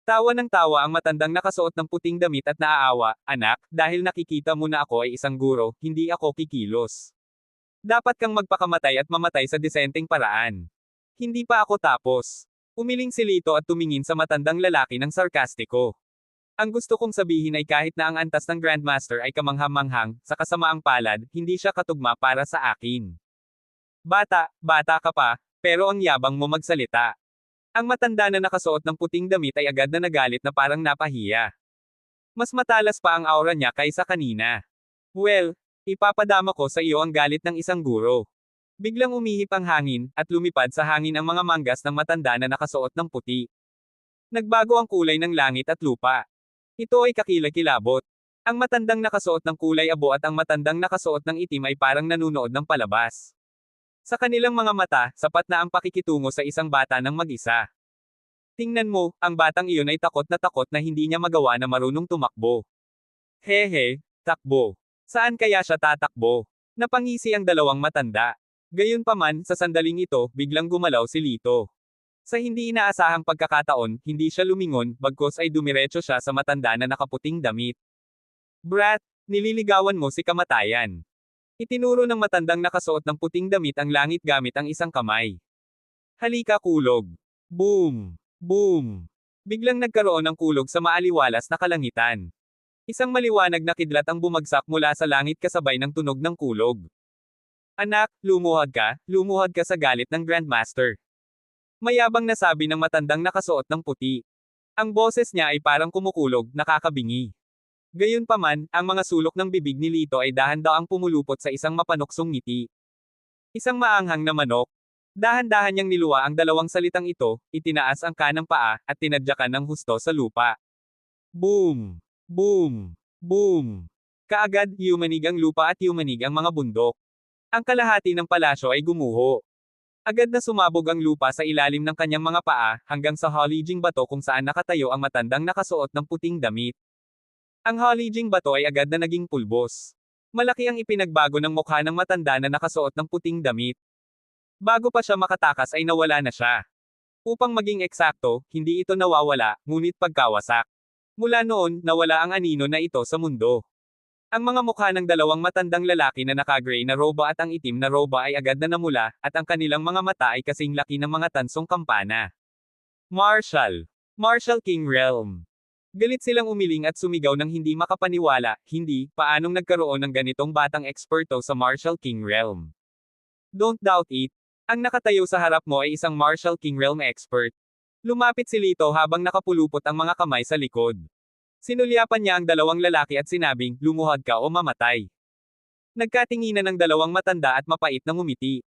Tawa ng tawa ang matandang nakasuot ng puting damit at naaawa, anak, dahil nakikita mo na ako ay isang guro, hindi ako kikilos. Dapat kang magpakamatay at mamatay sa disenteng paraan. Hindi pa ako tapos. Umiling si Lito at tumingin sa matandang lalaki ng sarkastiko. Ang gusto kong sabihin ay kahit na ang antas ng Grandmaster ay kamanghang-manghang, sa kasamaang palad, hindi siya katugma para sa akin. Bata ka pa, pero ang yabang mo magsalita. Ang matanda na nakasuot ng puting damit ay agad na nagalit na parang napahiya. Mas matalas pa ang aura niya kaysa kanina. Well, ipapadama ko sa iyo ang galit ng isang guro. Biglang umihip ang hangin, at lumipad sa hangin ang mga manggas ng matanda na nakasuot ng puti. Nagbago ang kulay ng langit at lupa. Ito ay kakilakilabot. Ang matandang nakasuot ng kulay abo at ang matandang nakasuot ng itim ay parang nanunood ng palabas. Sa kanilang mga mata, sapat na ang pakikitungo sa isang bata ng mag-isa. Tingnan mo, ang batang iyon ay takot na hindi niya magawa na marunong tumakbo. Hehe, takbo. Saan kaya siya tatakbo? Napangisi ang dalawang matanda. Gayunpaman, sa sandaling ito, biglang gumalaw si Lito. Sa hindi inaasahang pagkakataon, hindi siya lumingon, bagkus ay dumiretso siya sa matanda na nakaputing damit. Brat, nililigawan mo si kamatayan. Itinuro ng matandang nakasuot ng puting damit ang langit gamit ang isang kamay. Halika kulog. Boom! Boom! Biglang nagkaroon ng kulog sa maaliwalas na kalangitan. Isang maliwanag na kidlat ang bumagsak mula sa langit kasabay ng tunog ng kulog. Anak, lumuhad ka sa galit ng Grandmaster. Mayabang na sabi ng matandang nakasuot ng puti. Ang boses niya ay parang kumukulog, nakakabingi. Gayunpaman, ang mga sulok ng bibig ni Lito ay dahan-daang pumulupot sa isang mapanuksong ngiti. Isang maanghang na manok. Dahan-dahan niyang niluwa ang dalawang salitang ito, itinaas ang kanang paa, at tinadyakan ng husto sa lupa. Boom! Boom! Boom! Kaagad, yumanig ang lupa at yumanig ang mga bundok. Ang kalahati ng palasyo ay gumuho. Agad na sumabog ang lupa sa ilalim ng kanyang mga paa, hanggang sa halijing bato kung saan nakatayo ang matandang nakasuot ng puting damit. Ang halijing bato ay agad na naging pulbos. Malaki ang ipinagbago ng mukha ng matanda na nakasuot ng puting damit. Bago pa siya makatakas ay nawala na siya. Upang maging eksakto, hindi ito nawawala, ngunit pagkawasak. Mula noon, nawala ang anino na ito sa mundo. Ang mga mukha ng dalawang matandang lalaki na naka-gray na roba at ang itim na roba ay agad na namula, at ang kanilang mga mata ay kasing laki ng mga tansong kampana. Martial King Realm. Galit silang umiling at sumigaw ng hindi makapaniwala, hindi, paanong nagkaroon ng ganitong batang eksperto sa Martial King Realm. Don't doubt it. Ang nakatayo sa harap mo ay isang Martial King Realm expert. Lumapit si Lito habang nakapulupot ang mga kamay sa likod. Sinulyapan niya ang dalawang lalaki at sinabing, lumuhad ka o mamatay. Nagkatinginan ng dalawang matanda at mapait na ngumiti.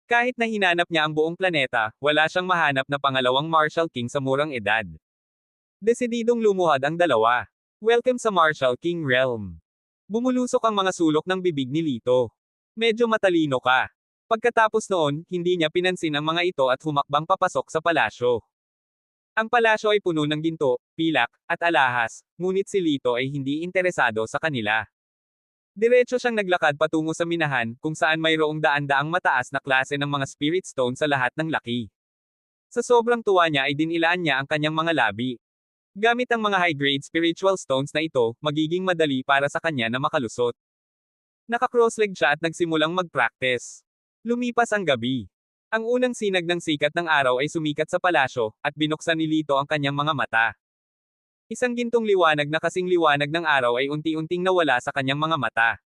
Kahit na hinanap niya ang buong planeta, wala siyang mahanap na pangalawang Martial King sa murang edad. Desididong lumuhad ang dalawa. Welcome sa Martial King Realm. Bumulusok ang mga sulok ng bibig ni Lito. Medyo matalino ka. Pagkatapos noon, hindi niya pinansin ang mga ito at humakbang papasok sa palasyo. Ang palasyo ay puno ng ginto, pilak, at alahas, ngunit si Lito ay hindi interesado sa kanila. Diretso siyang naglakad patungo sa minahan, kung saan mayroong daan-daang mataas na klase ng mga spirit stone sa lahat ng laki. Sa sobrang tuwa niya ay dinilaan niya ang kanyang mga labi. Gamit ang mga high-grade spiritual stones na ito, magiging madali para sa kanya na makalusot. Naka-crossleg siya at nagsimulang mag-practice. Lumipas ang gabi. Ang unang sinag ng sikat ng araw ay sumikat sa palasyo, at binuksan ni Lito ang kanyang mga mata. Isang gintong liwanag na kasing liwanag ng araw ay unti-unting nawala sa kanyang mga mata.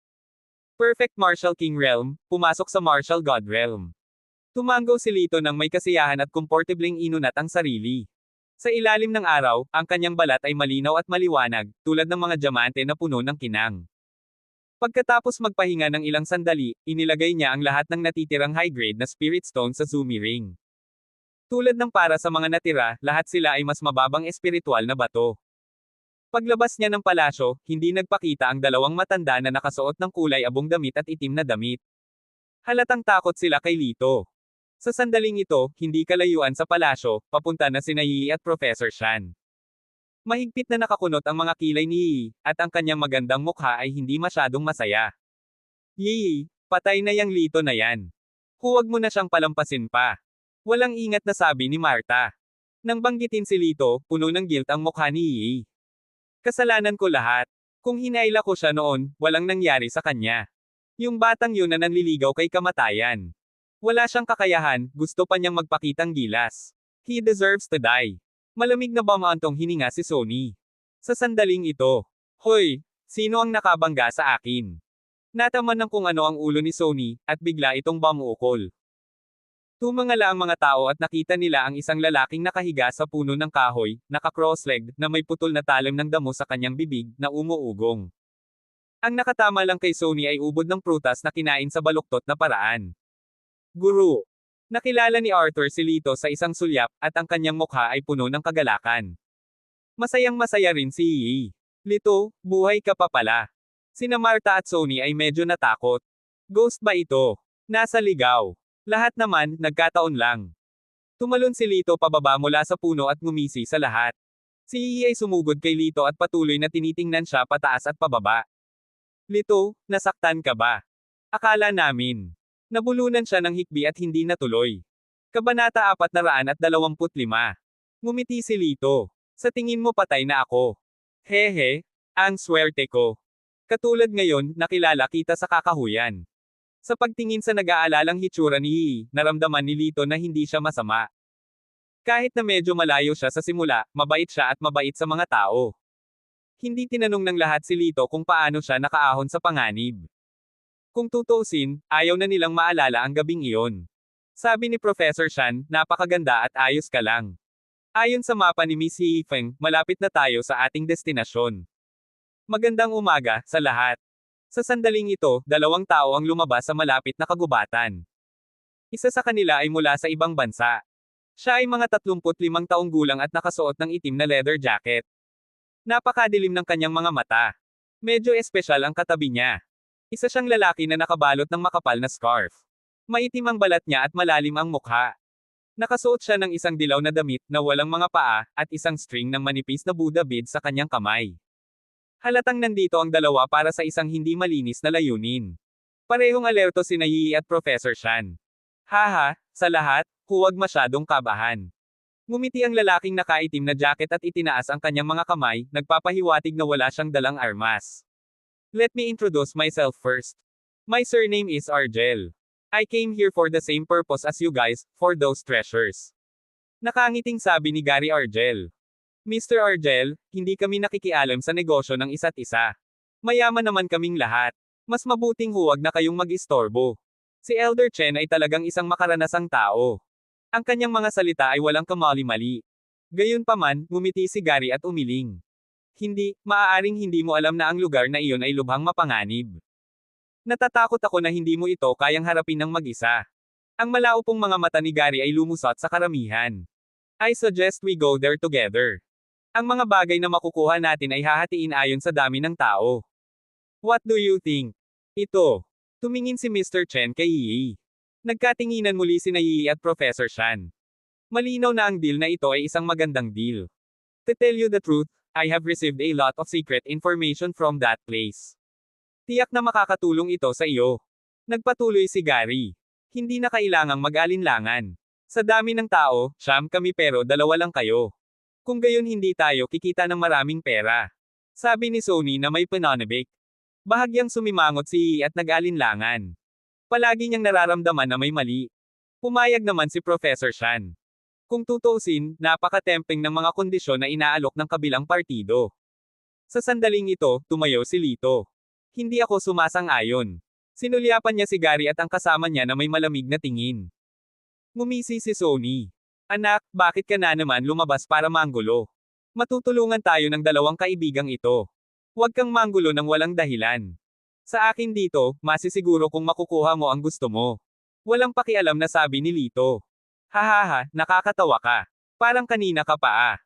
Perfect Martial King Realm, pumasok sa Martial God Realm. Tumanggaw si Lito ng may kasiyahan at komportibleng inunat ang sarili. Sa ilalim ng araw, ang kanyang balat ay malinaw at maliwanag, tulad ng mga diamante na puno ng kinang. Pagkatapos magpahinga ng ilang sandali, inilagay niya ang lahat ng natitirang high-grade na spirit stone sa Zumi Ring. Tulad ng para sa mga natira, lahat sila ay mas mababang espiritual na bato. Paglabas niya ng palasyo, hindi nagpakita ang dalawang matanda na nakasuot ng kulay abong damit at itim na damit. Halatang takot sila kay Lito. Sa sandaling ito, hindi kalayuan sa palasyo, papunta na sina Yi at Professor Shan. Mahigpit na nakakunot ang mga kilay ni Yi, at ang kanyang magandang mukha ay hindi masyadong masaya. Yi, patay na yang Lito na yan. Huwag mo na siyang palampasin pa. Walang ingat na sabi ni Marta. Nang banggitin si Lito, puno ng guilt ang mukha ni Yi. Kasalanan ko lahat. Kung hinaila ko siya noon, walang nangyari sa kanya. Yung batang yun na nanliligaw kay kamatayan. Wala siyang kakayahan, gusto pa niyang magpakitang gilas. He deserves to die. Malamig na bumantong hininga si Sony. Sa sandaling ito, hoy, sino ang nakabangga sa akin? Nataman ng kung ano ang ulo ni Sony, at bigla itong bumuukol. Tumangala ang mga tao at nakita nila ang isang lalaking nakahiga sa puno ng kahoy, naka-cross-legged, na may putol na talim ng damo sa kanyang bibig, na umuugong. Ang nakatama lang kay Sony ay ubod ng prutas na kinain sa baluktot na paraan. Guru. Nakilala ni Arthur si Lito sa isang sulyap, at ang kanyang mukha ay puno ng kagalakan. Masayang masaya rin si Yi. Lito, buhay ka pa pala. Sina Martha at Sony ay medyo natakot. Ghost ba ito? Nasa ligaw. Lahat naman, nagkataon lang. Tumalon si Lito pababa mula sa puno at ngumisi sa lahat. Si Yi ay sumugod kay Lito at patuloy na tinitingnan siya pataas at pababa. Lito, nasaktan ka ba? Akala namin. Nabulunan siya ng hikbi at hindi natuloy. Kabanata 425. Ngumiti si Lito. Sa tingin mo patay na ako. Hehe, ang swerte ko. Katulad ngayon, nakilala kita sa kakahuyan. Sa pagtingin sa nag-aalalang hitsura ni Yi, naramdaman ni Lito na hindi siya masama. Kahit na medyo malayo siya sa simula, mabait siya at mabait sa mga tao. Hindi tinanong ng lahat si Lito kung paano siya nakaahon sa panganib. Kung tutuusin, ayaw na nilang maalala ang gabing iyon. Sabi ni Professor Shan, napakaganda at ayos ka lang. Ayon sa mapa ni Miss Yi Feng, malapit na tayo sa ating destinasyon. Magandang umaga, sa lahat. Sa sandaling ito, dalawang tao ang lumabas sa malapit na kagubatan. Isa sa kanila ay mula sa ibang bansa. Siya ay mga 35 taong gulang at nakasuot ng itim na leather jacket. Napakadilim ng kanyang mga mata. Medyo espesyal ang katabi niya. Isa siyang lalaki na nakabalot ng makapal na scarf. Maitim ang balat niya at malalim ang mukha. Nakasuot siya ng isang dilaw na damit na walang mga paa, at isang string ng manipis na Buddha bead sa kanyang kamay. Halatang nandito ang dalawa para sa isang hindi malinis na layunin. Parehong alerto sina Yi at Professor Shan. Haha, sa lahat, huwag masyadong kabahan. Ngumiti ang lalaking nakaitim na jacket at itinaas ang kanyang mga kamay, nagpapahiwatig na wala siyang dalang armas. Let me introduce myself first. My surname is Argel. I came here for the same purpose as you guys, for those treasures. Nakangiting sabi ni Gary Argel. Mr. Argel, hindi kami nakikialam sa negosyo ng isa't isa. Mayaman naman kaming lahat. Mas mabuting huwag na kayong mag-istorbo. Si Elder Chen ay talagang isang makaranasang tao. Ang kanyang mga salita ay walang kamali-mali. Gayunpaman, ngumiti si Gary at umiling. Hindi, maaaring hindi mo alam na ang lugar na iyon ay lubhang mapanganib. Natatakot ako na hindi mo ito kayang harapin ng mag-isa. Ang malaupong mga mata ni Gary ay lumusot sa karamihan. I suggest we go there together. Ang mga bagay na makukuha natin ay hahatiin ayon sa dami ng tao. What do you think? Ito. Tumingin si Mr. Chen kay Yi. Nagkatinginan muli sina Yi at Professor Shan. Malinaw na ang deal na ito ay isang magandang deal. To tell you the truth, I have received a lot of secret information from that place. Tiyak na makakatulong ito sa iyo. Nagpatuloy si Gary. Hindi na kailangang mag-alinlangan. Sa dami ng tao, siyam kami pero dalawa lang kayo. Kung gayon hindi tayo kikita ng maraming pera. Sabi ni Sony na may pananabik. Bahagyang sumimangot si Yi at nag-alinlangan. Palagi niyang nararamdaman na may mali. Pumayag naman si Professor Shan. Kung tutuusin, napaka-tempting ng mga kondisyon na inaalok ng kabilang partido. Sa sandaling ito, tumayo si Lito. Hindi ako sumasang-ayon. Sinulyapan niya si Gary at ang kasama niya na may malamig na tingin. Ngumisi si Sony. Anak, bakit ka na naman lumabas para manggulo? Matutulungan tayo ng dalawang kaibigang ito. Huwag kang manggulo ng walang dahilan. Sa akin dito, masisiguro kung makukuha mo ang gusto mo. Walang pakialam na sabi ni Lito. Hahaha, nakakatawa ka. Parang kanina ka pa ah.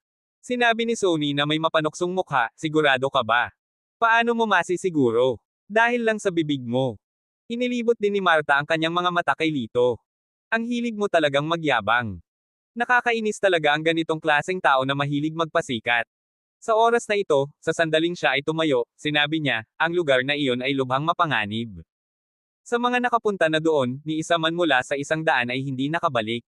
Sinabi ni Sony na may mapanuksong mukha, sigurado ka ba? Paano mo masisiguro? Dahil lang sa bibig mo. Inilibot din ni Martha ang kanyang mga mata kay Lito. Ang hilig mo talagang magyabang. Nakakainis talaga ang ganitong klaseng tao na mahilig magpasikat. Sa oras na ito, sa sandaling siya ay tumayo, sinabi niya, ang lugar na iyon ay lubhang mapanganib. Sa mga nakapunta na doon, ni isa man mula sa 100 ay hindi nakabalik.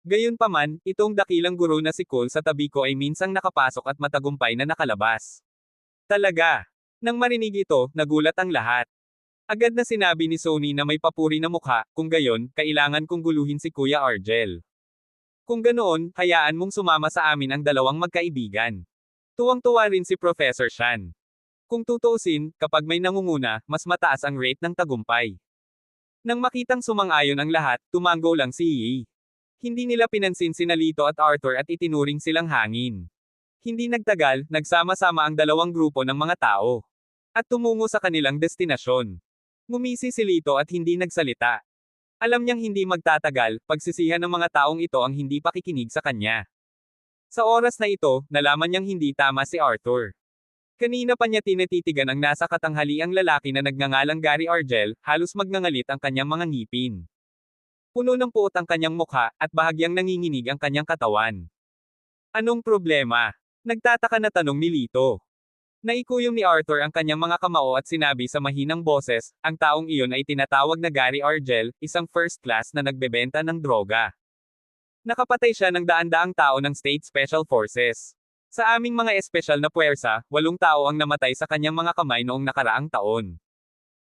Gayunpaman, itong dakilang guro na si Cole sa tabi ko ay minsang nakapasok at matagumpay na nakalabas. Talaga. Nang marinig ito, nagulat ang lahat. Agad na sinabi ni Sony na may papuri na mukha, kung gayon, kailangan kong guluhin si Kuya Argel. Kung ganoon, hayaan mong sumama sa amin ang dalawang magkaibigan. Tuwang-tuwa rin si Professor Shan. Kung tutuusin, kapag may nangunguna, mas mataas ang rate ng tagumpay. Nang makitang sumang-ayon ang lahat, tumango lang si Yi. Hindi nila pinansin sina Lito at Arthur at itinuring silang hangin. Hindi nagtagal, nagsama-sama ang dalawang grupo ng mga tao. At tumungo sa kanilang destinasyon. Ngumisi si Lito at hindi nagsalita. Alam niyang hindi magtatagal, pagsisihan ng mga taong ito ang hindi pakikinig sa kanya. Sa oras na ito, nalaman niyang hindi tama si Arthur. Kanina pa niya tinititigan ang nasa katanghaliang lalaki na nagngangalang Gary Argel, halos magngangalit ang kanyang mga ngipin. Puno ng puot ang kanyang mukha, at bahagyang nanginginig ang kanyang katawan. Anong problema? Nagtataka na tanong ni Lito. Naikuyom ni Arthur ang kanyang mga kamao at sinabi sa mahinang boses, ang taong iyon ay tinatawag na Gary Argel, isang first class na nagbebenta ng droga. Nakapatay siya ng daan-daang tao ng State Special Forces. Sa aming mga espesyal na puwersa, 8 tao ang namatay sa kanyang mga kamay noong nakaraang taon.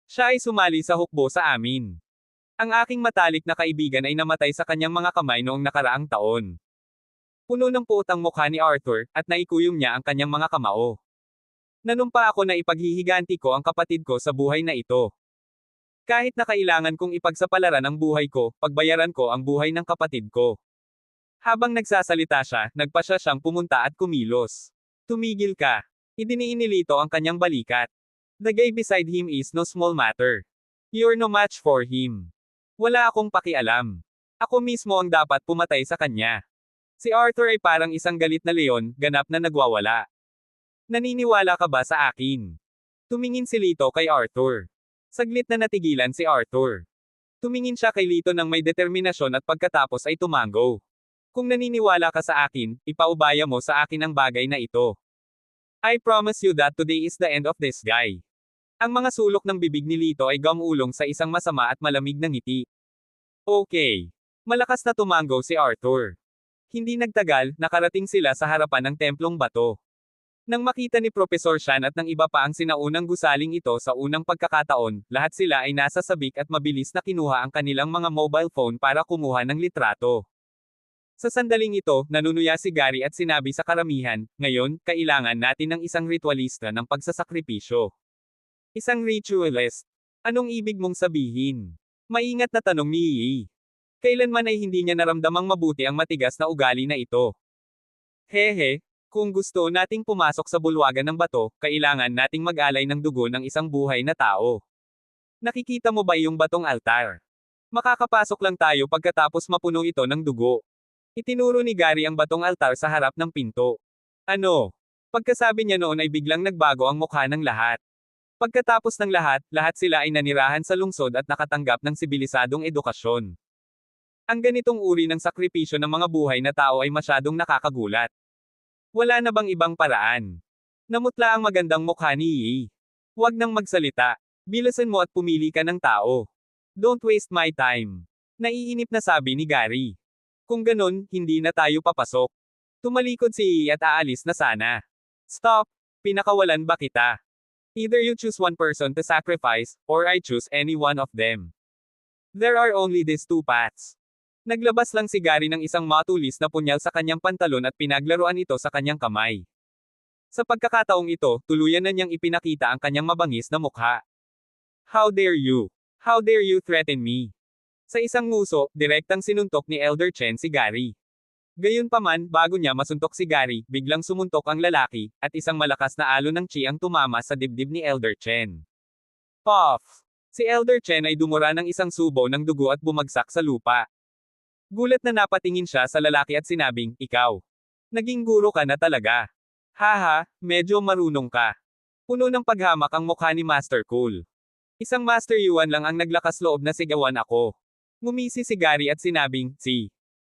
Siya ay sumali sa hukbo sa amin. Ang aking matalik na kaibigan ay namatay sa kanyang mga kamay noong nakaraang taon. Puno ng puot ang mukha ni Arthur, at naikuyom niya ang kanyang mga kamao. Nanumpa ako na ipaghihiganti ko ang kapatid ko sa buhay na ito. Kahit na kailangan kong ipagsapalaran ang buhay ko, pagbayaran ko ang buhay ng kapatid ko. Habang nagsasalita siya, nagpasya siyang pumunta at kumilos. Tumigil ka. Idiniin ni Lito ang kanyang balikat. The guy beside him is no small matter. You're no match for him. Wala akong pakialam. Ako mismo ang dapat pumatay sa kanya. Si Arthur ay parang isang galit na leon, ganap na nagwawala. Naniniwala ka ba sa akin? Tumingin si Lito kay Arthur. Saglit na natigilan si Arthur. Tumingin siya kay Lito ng may determinasyon at pagkatapos ay tumango. Kung naniniwala ka sa akin, ipaubaya mo sa akin ang bagay na ito. I promise you that today is the end of this guy. Ang mga sulok ng bibig ni Lito ay gumulong sa isang masama at malamig na ngiti. Okay. Malakas na tumango si Arthur. Hindi nagtagal, nakarating sila sa harapan ng templong bato. Nang makita ni Professor Shan at ng iba pa ang sinaunang gusaling ito sa unang pagkakataon, lahat sila ay nasa sabik at mabilis na kinuha ang kanilang mga mobile phone para kumuha ng litrato. Sa sandaling ito, nanunuya si Gary at sinabi sa karamihan, ngayon, kailangan natin ng isang ritualista ng pagsasakripisyo. Isang ritualist. Anong ibig mong sabihin? Maingat na tanong ni Yi. Kailanman ay hindi niya naramdamang mabuti ang matigas na ugali na ito. Hehe, kung gusto nating pumasok sa bulwagan ng bato, kailangan nating mag-alay ng dugo ng isang buhay na tao. Nakikita mo ba yung batong altar? Makakapasok lang tayo pagkatapos mapuno ito ng dugo. Itinuro ni Gary ang batong altar sa harap ng pinto. Ano? Pagkasabi niya noon ay biglang nagbago ang mukha ng lahat. Pagkatapos ng lahat, lahat sila ay nanirahan sa lungsod at nakatanggap ng sibilisadong edukasyon. Ang ganitong uri ng sakripisyo ng mga buhay na tao ay masyadong nakakagulat. Wala na bang ibang paraan? Namutla ang magandang mukha ni Yi. Huwag nang magsalita. Bilisan mo at pumili ka ng tao. Don't waste my time. Naiinip na sabi ni Gary. Kung ganun, hindi na tayo papasok. Tumalikod si Yi at aalis na sana. Stop! Pinakawalan ba kita? Either you choose one person to sacrifice, or I choose any one of them. There are only these two paths. Naglabas lang si Gary ng isang matulis na punyal sa kanyang pantalon at pinaglaruan ito sa kanyang kamay. Sa pagkakataong ito, tuluyan na niyang ipinakita ang kanyang mabangis na mukha. How dare you? How dare you threaten me? Sa isang nguso, direktang sinuntok ni Elder Chen si Gary. Gayunpaman, bago niya masuntok si Gary, biglang sumuntok ang lalaki, at isang malakas na alon ng chi ang tumama sa dibdib ni Elder Chen. Puff! Si Elder Chen ay dumura ng isang subo ng dugo at bumagsak sa lupa. Gulat na napatingin siya sa lalaki at sinabing, ikaw. Naging guro ka na talaga. Haha, medyo marunong ka. Puno ng paghamak ang mukha ni Master Cool. Isang Master Yuan lang ang naglakas loob na sigawan ako. Ngumisi si Gary at sinabing,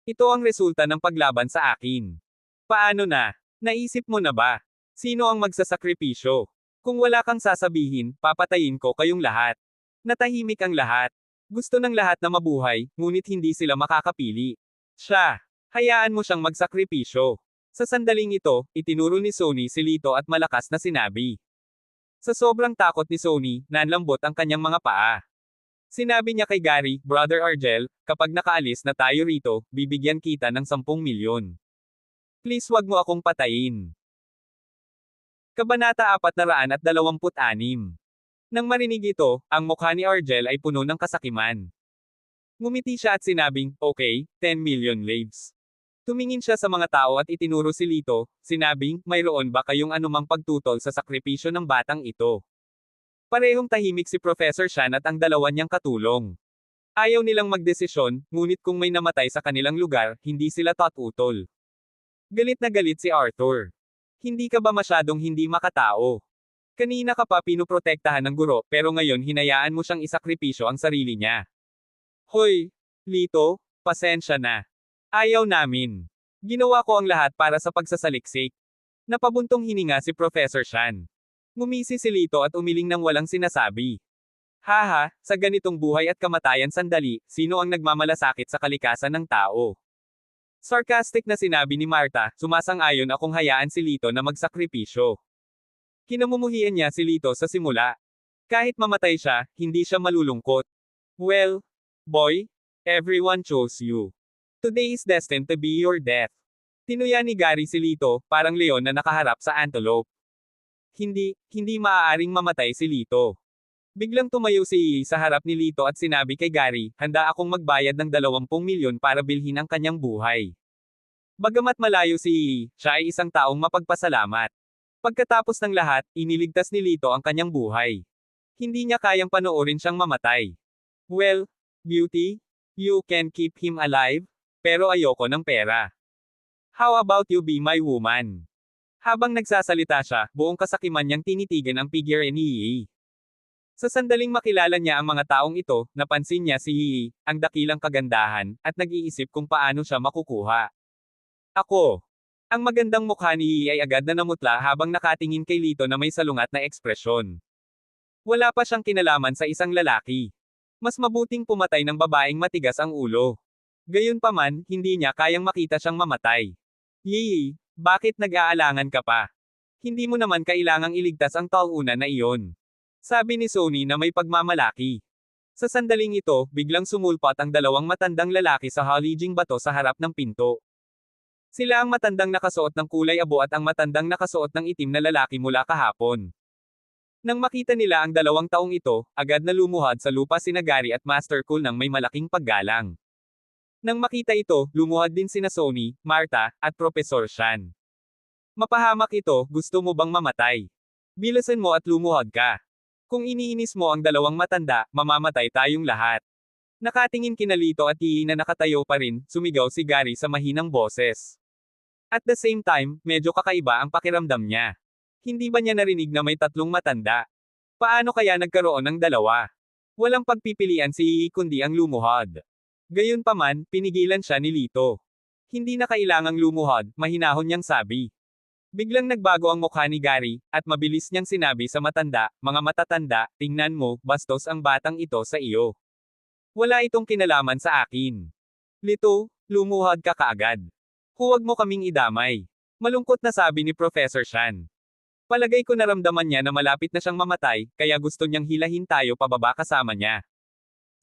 ito ang resulta ng paglaban sa akin. Paano na? Naisip mo na ba? Sino ang magsasakripisyo? Kung wala kang sasabihin, papatayin ko kayong lahat. Natahimik ang lahat. Gusto ng lahat na mabuhay, ngunit hindi sila makakapili. Siya. Hayaan mo siyang magsakripisyo. Sa sandaling ito, itinuro ni Sony si Lito at malakas na sinabi. Sa sobrang takot ni Sony, nanlambot ang kanyang mga paa. Sinabi niya kay Gary, Brother Argel, kapag nakaalis na tayo rito, bibigyan kita ng 10 milyon. Please wag mo akong patayin. Kabanata 426. Nang marinig ito, ang mukha ni Argel ay puno ng kasakiman. Ngumiti siya at sinabing, okay, 10 million lives. Tumingin siya sa mga tao at itinuro si Lito, sinabing, mayroon ba kayong anumang pagtutol sa sakripisyo ng batang ito? Parehong tahimik si Professor Shan at ang dalawa niyang katulong. Ayaw nilang magdesisyon, ngunit kung may namatay sa kanilang lugar, hindi sila tatutol. Galit na galit si Arthur. Hindi ka ba masyadong hindi makatao? Kanina ka pa pinuprotektahan ng guro, pero ngayon hinayaan mo siyang isakripisyo ang sarili niya. Hoy, Lito, pasensya na. Ayaw namin. Ginawa ko ang lahat para sa pagsasaliksik. Napabuntong hininga si Professor Shan. Ngumisi si Lito at umiling ng walang sinasabi. Haha, sa ganitong buhay at kamatayan sandali, sino ang nagmamalasakit sa kalikasan ng tao? Sarcastic na sinabi ni Martha, sumasang-ayon akong hayaan si Lito na magsakripisyo. Kinamumuhian niya si Lito sa simula. Kahit mamatay siya, hindi siya malulungkot. Well, boy, everyone chose you. Today is destined to be your death. Tinuya ni Gary si Lito, parang leon na nakaharap sa antelope. Hindi maaaring mamatay si Lito. Biglang tumayo si Yi sa harap ni Lito at sinabi kay Gary, handa akong magbayad ng 20 milyon para bilhin ang kanyang buhay. Bagamat malayo si Yi, siya ay isang taong mapagpasalamat. Pagkatapos ng lahat, iniligtas ni Lito ang kanyang buhay. Hindi niya kayang panoorin siyang mamatay. Well, Beauty, you can keep him alive, pero ayoko ng pera. How about you be my woman? Habang nagsasalita siya, buong kasakiman niyang tinitigan ang figure ni Yi. Sa sandaling makilala niya ang mga taong ito, napansin niya si Yi, ang dakilang kagandahan, at nag-iisip kung paano siya makukuha. Ako. Ang magandang mukha ni Yi ay agad na namutla habang nakatingin kay Lito na may salungat na ekspresyon. Wala pa siyang kinalaman sa isang lalaki. Mas mabuting pumatay ng babaeng matigas ang ulo. Gayunpaman, hindi niya kayang makita siyang mamatay. Yi, bakit nag-aalangan ka pa? Hindi mo naman kailangang iligtas ang tauna na iyon. Sabi ni Sony na may pagmamalaki. Sa sandaling ito, biglang sumulpat ang dalawang matandang lalaki sa halijing bato sa harap ng pinto. Sila ang matandang nakasuot ng kulay abo at ang matandang nakasuot ng itim na lalaki mula kahapon. Nang makita nila ang dalawang taong ito, agad na lumuhad sa lupa sina Gary at Master Cool nang may malaking paggalang. Nang makita ito, lumuhad din sina Sony, Martha, at Professor Shan. Mapahamak ito, gusto mo bang mamatay? Bilasan mo at lumuhad ka. Kung iniinis mo ang dalawang matanda, mamamatay tayong lahat. Nakatingin kina Lito at Yi na nakatayo pa rin, sumigaw si Gary sa mahinang boses. At the same time, medyo kakaiba ang pakiramdam niya. Hindi ba niya narinig na may tatlong matanda? Paano kaya nagkaroon ng dalawa? Walang pagpipilian si Yi kundi ang lumuhad. Gayunpaman, pinigilan siya ni Lito. Hindi na kailangang lumuhad, mahinahon niyang sabi. Biglang nagbago ang mukha ni Gary, at mabilis niyang sinabi sa matanda, mga matatanda, tingnan mo, bastos ang batang ito sa iyo. Wala itong kinalaman sa akin. Lito, lumuhad ka kaagad. Huwag mo kaming idamay. Malungkot na sabi ni Professor Shan. Palagay ko naramdaman niya na malapit na siyang mamatay, kaya gusto niyang hilahin tayo pababa kasama niya.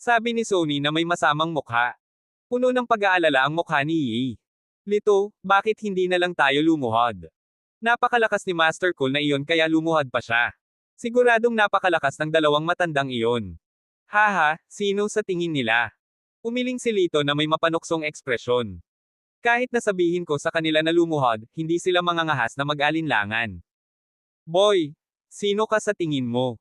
Sabi ni Sony na may masamang mukha. Puno ng pag-aalala ang mukha ni Yi. Lito, bakit hindi na lang tayo lumuhad? Napakalakas ni Master Cool na iyon kaya lumuhad pa siya. Siguradong napakalakas ng dalawang matandang iyon. Haha, sino sa tingin nila? Umiling si Lito na may mapanuksong ekspresyon. Kahit nasabihin ko sa kanila na lumuhad, hindi sila mangangahas na mag-alinlangan. Boy, sino ka sa tingin mo?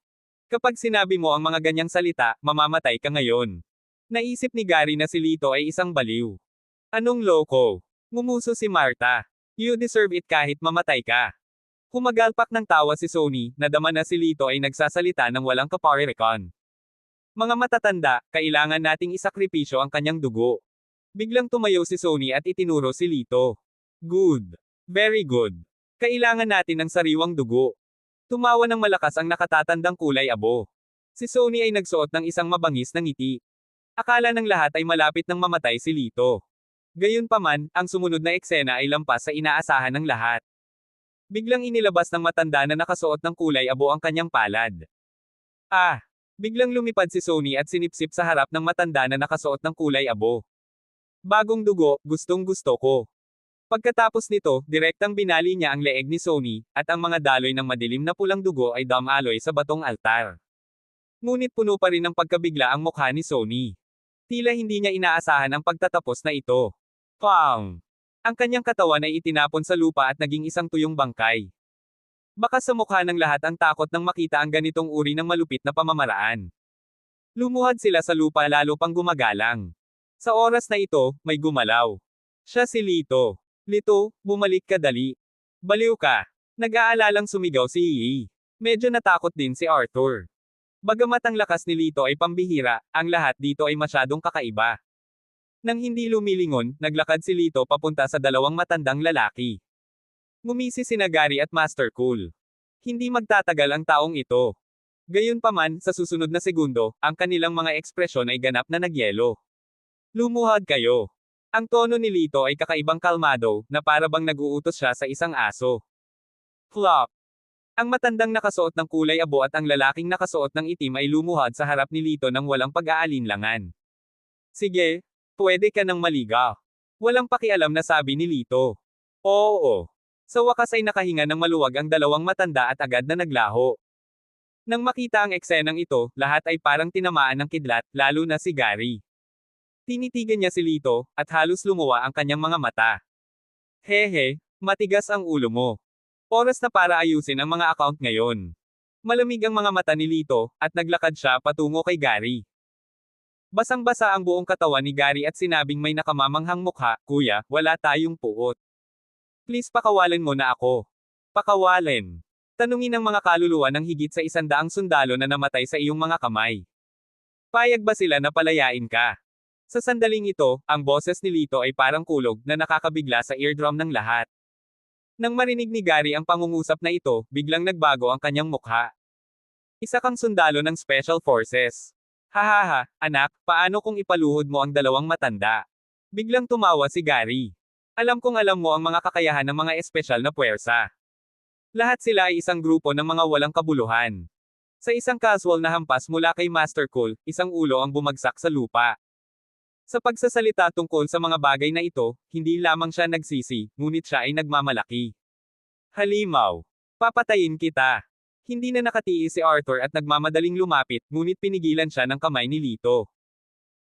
Kapag sinabi mo ang mga ganyang salita, mamamatay ka ngayon. Naisip ni Gary na si Lito ay isang baliw. Anong loko? Ngumuso si Martha. You deserve it kahit mamatay ka. Humagalpak ng tawa si Sony, nadama na si Lito ay nagsasalita ng walang kaparerekan. Mga matatanda, kailangan nating isakripisyo ang kanyang dugo. Biglang tumayo si Sony at itinuro si Lito. Good. Very good. Kailangan natin ng sariwang dugo. Tumawa ng malakas ang nakatatandang kulay abo. Si Sony ay nagsuot ng isang mabangis na ngiti. Akala ng lahat ay malapit nang mamatay si Lito. Gayunpaman, ang sumunod na eksena ay lampas sa inaasahan ng lahat. Biglang inilabas ng matanda na nakasuot ng kulay abo ang kanyang palad. Ah! Biglang lumipad si Sony at sinipsip sa harap ng matanda na nakasuot ng kulay abo. Bagong dugo, gustong gusto ko. Pagkatapos nito, direktang binali niya ang leeg ni Sony, at ang mga daloy ng madilim na pulang dugo ay damaloy sa batong altar. Ngunit puno pa rin ng pagkabigla ang mukha ni Sony. Tila hindi niya inaasahan ang pagtatapos na ito. Pang! Ang kanyang katawan ay itinapon sa lupa at naging isang tuyong bangkay. Baka sa mukha ng lahat ang takot nang makita ang ganitong uri ng malupit na pamamaraan. Lumuhad sila sa lupa lalo pang gumagalang. Sa oras na ito, may gumalaw. Siya si Lito. Lito, bumalik ka dali. Baliw ka. Nag-aalalang sumigaw si Yi. Medyo natakot din si Arthur. Bagamat ang lakas ni Lito ay pambihira, ang lahat dito ay masyadong kakaiba. Nang hindi lumilingon, naglakad si Lito papunta sa dalawang matandang lalaki. Ngumisi sina Gary at Master Cool. Hindi magtatagal ang taong ito. Gayunpaman, sa susunod na segundo, ang kanilang mga ekspresyon ay ganap na nagyelo. Lumuhad kayo. Ang tono ni Lito ay kakaibang kalmado, na para bang nag-uutos siya sa isang aso. Flop! Ang matandang nakasuot ng kulay abo at ang lalaking nakasuot ng itim ay lumuhad sa harap ni Lito nang walang pag-aalinlangan. Sige, pwede ka nang maligaw. Walang pakialam na sabi ni Lito. Oo. Sa wakas ay nakahinga ng maluwag ang dalawang matanda at agad na naglaho. Nang makita ang eksenang ito, lahat ay parang tinamaan ng kidlat, lalo na si Gary. Tinitigan niya si Lito, at halos lumuwa ang kanyang mga mata. Hehe, matigas ang ulo mo. Oras na para ayusin ang mga account ngayon. Malamig ang mga mata ni Lito, at naglakad siya patungo kay Gary. Basang-basa ang buong katawan ni Gary at sinabing may nakamamanghang mukha, Kuya, wala tayong puot. Please pakawalan mo na ako. Pakawalan. Tanungin ng mga kaluluwa ng higit sa 100 sundalo na namatay sa iyong mga kamay. Payag ba sila na palayain ka? Sa sandaling ito, ang boses ni Lito ay parang kulog na nakakabigla sa eardrum ng lahat. Nang marinig ni Gary ang pangungusap na ito, biglang nagbago ang kanyang mukha. Isa kang sundalo ng Special Forces. Hahaha, anak, paano kung ipaluhod mo ang dalawang matanda? Biglang tumawa si Gary. Alam kong alam mo ang mga kakayahan ng mga espesyal na puwersa. Lahat sila ay isang grupo ng mga walang kabuluhan. Sa isang casual na hampas mula kay Master Cool, isang ulo ang bumagsak sa lupa. Sa pagsasalita tungkol sa mga bagay na ito, hindi lamang siya nagsisi, ngunit siya ay nagmamalaki. Halimaw. Papatayin kita. Hindi na nakatiis si Arthur at nagmamadaling lumapit, ngunit pinigilan siya ng kamay ni Lito.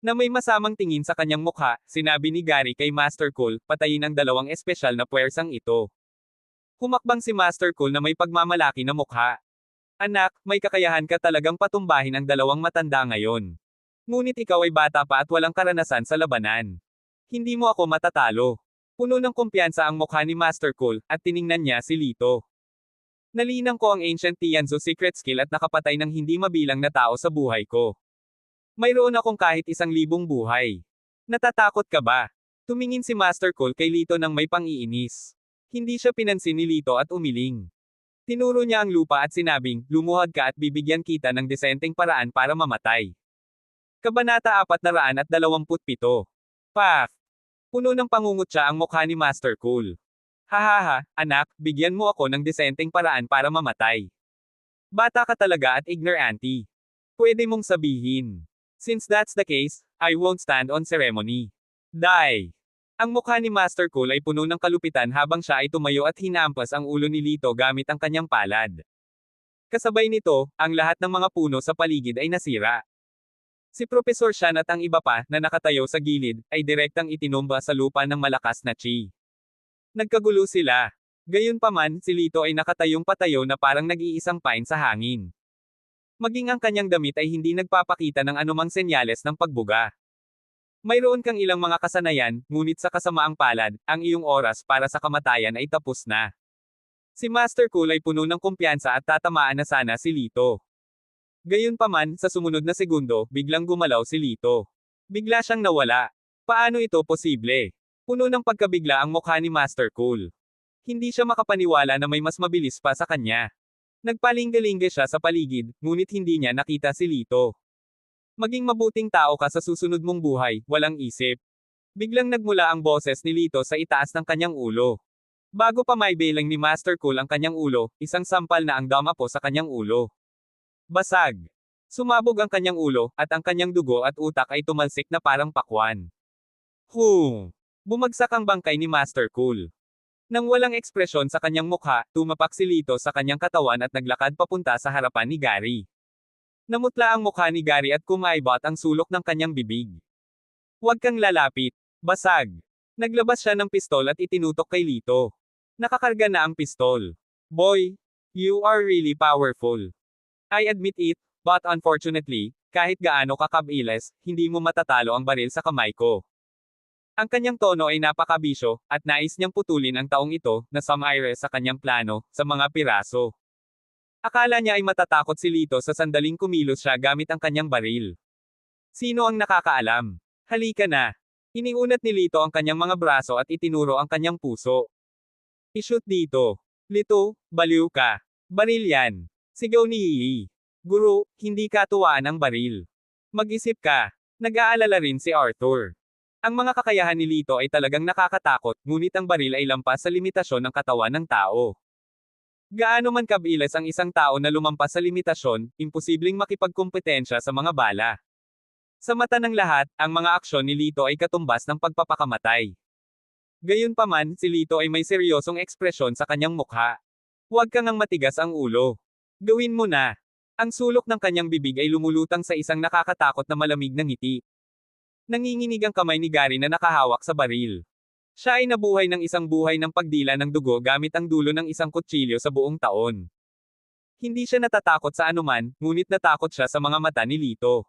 Na may masamang tingin sa kanyang mukha, sinabi ni Gary kay Master Cool, patayin ang dalawang espesyal na puwersang ito. Humakbang si Master Cool na may pagmamalaki na mukha. Anak, may kakayahan ka talagang patumbahin ang dalawang matanda ngayon. Ngunit ikaw ay bata pa at walang karanasan sa labanan. Hindi mo ako matatalo. Puno ng kumpiyansa ang mukha ni Master Cool, at tiningnan niya si Lito. Nalinang ko ang Ancient Tianzo secret skill at nakapatay ng hindi mabilang na tao sa buhay ko. Mayroon akong kahit 1,000 buhay. Natatakot ka ba? Tumingin si Master Cool kay Lito nang may pang-iinis. Hindi siya pinansin ni Lito at umiling. Tinuro niya ang lupa at sinabing, lumuhad ka at bibigyan kita ng desenteng paraan para mamatay. Kabanata 427. Paf! Puno ng pangungutya ang mukha ni Master Cool. Hahaha, anak, bigyan mo ako ng desenteng paraan para mamatay. Bata ka talaga at ignorante. Pwede mong sabihin. Since that's the case, I won't stand on ceremony. Die! Ang mukha ni Master Cool ay puno ng kalupitan habang siya ay tumayo at hinampas ang ulo ni Lito gamit ang kanyang palad. Kasabay nito, ang lahat ng mga puno sa paligid ay nasira. Si Professor Shan at ang iba pa, na nakatayo sa gilid, ay direktang itinumba sa lupa ng malakas na chi. Nagkagulo sila. Gayunpaman, si Lito ay nakatayong patayo na parang nag-iisang pine sa hangin. Maging ang kanyang damit ay hindi nagpapakita ng anumang senyales ng pagbuga. Mayroon kang ilang mga kasanayan, ngunit sa kasamaang palad, ang iyong oras para sa kamatayan ay tapos na. Si Master Cool ay puno ng kumpiyansa at tatamaan na sana si Lito. Gayunpaman, sa sumunod na segundo, biglang gumalaw si Lito. Bigla siyang nawala. Paano ito posible? Puno ng pagkabigla ang mukha ni Master Cool. Hindi siya makapaniwala na may mas mabilis pa sa kanya. Nagpalingga-lingga siya sa paligid, ngunit hindi niya nakita si Lito. Maging mabuting tao ka sa susunod mong buhay, walang isip. Biglang nagmula ang boses ni Lito sa itaas ng kanyang ulo. Bago pa maibilang ni Master Cool ang kanyang ulo, isang sampal na ang damapo sa kanyang ulo. Basag. Sumabog ang kanyang ulo, at ang kanyang dugo at utak ay tumalsik na parang pakwan. Bumagsak ang bangkay ni Master Cool. Nang walang ekspresyon sa kanyang mukha, tumapak si Lito sa kanyang katawan at naglakad papunta sa harapan ni Gary. Namutla ang mukha ni Gary at kumaibot ang sulok ng kanyang bibig. Huwag kang lalapit. Basag. Naglabas siya ng pistol at itinutok kay Lito. Nakakarga na ang pistol. Boy, you are really powerful. I admit it, but unfortunately, kahit gaano kakabilis, hindi mo matatalo ang baril sa kamay ko. Ang kanyang tono ay napakabisyo, at nais niyang putulin ang taong ito, na sumire sa kanyang plano, sa mga piraso. Akala niya ay matatakot si Lito sa sandaling kumilos siya gamit ang kanyang baril. Sino ang nakakaalam? Halika na. Iniunat ni Lito ang kanyang mga braso at itinuro ang kanyang puso. I-shoot dito. Lito, baliw ka. Baril yan. Sigaw ni Yi. Guru, hindi katuwaan ang baril. Mag-isip ka. Nag-aalala rin si Arthur. Ang mga kakayahan ni Lito ay talagang nakakatakot, ngunit ang baril ay lampas sa limitasyon ng katawan ng tao. Gaano man kabilis ang isang tao na lumampas sa limitasyon, imposibleng makipagkumpetensya sa mga bala. Sa mata ng lahat, ang mga aksyon ni Lito ay katumbas ng pagpapakamatay. Gayunpaman, si Lito ay may seryosong ekspresyon sa kanyang mukha. Huwag kang ang matigas ang ulo. Gawin mo na. Ang sulok ng kanyang bibig ay lumulutang sa isang nakakatakot na malamig na ngiti. Nanginginig ang kamay ni Gary na nakahawak sa baril. Siya ay nabuhay ng isang buhay ng pagdila ng dugo gamit ang dulo ng isang kutsilyo sa buong taon. Hindi siya natatakot sa anuman, ngunit natakot siya sa mga mata ni Lito.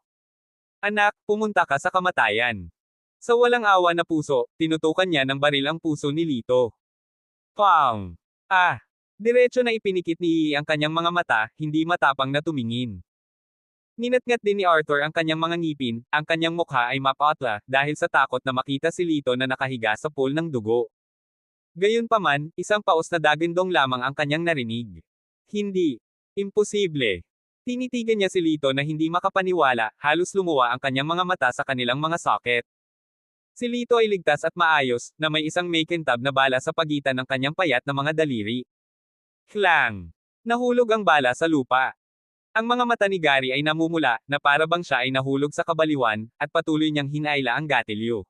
Anak, pumunta ka sa kamatayan. Sa walang awa na puso, tinutukan niya ng baril ang puso ni Lito. Pang! Diretso na ipinikit ni Yi ang kanyang mga mata, hindi matapang na tumingin. Ninatngat din ni Arthur ang kanyang mga ngipin, ang kanyang mukha ay mapatla, dahil sa takot na makita si Lito na nakahiga sa pool ng dugo. Gayunpaman, isang paos na dagindong lamang ang kanyang narinig. Hindi. Imposible. Tinitigan niya si Lito na hindi makapaniwala, halos lumuwa ang kanyang mga mata sa kanilang mga socket. Si Lito ay ligtas at maayos, na may isang makintab na bala sa pagitan ng kanyang payat na mga daliri. Klang! Nahulog ang bala sa lupa. Ang mga mata ni Gary ay namumula, na para bang siya ay nahulog sa kabaliwan, at patuloy niyang hinaila ang gatilyo.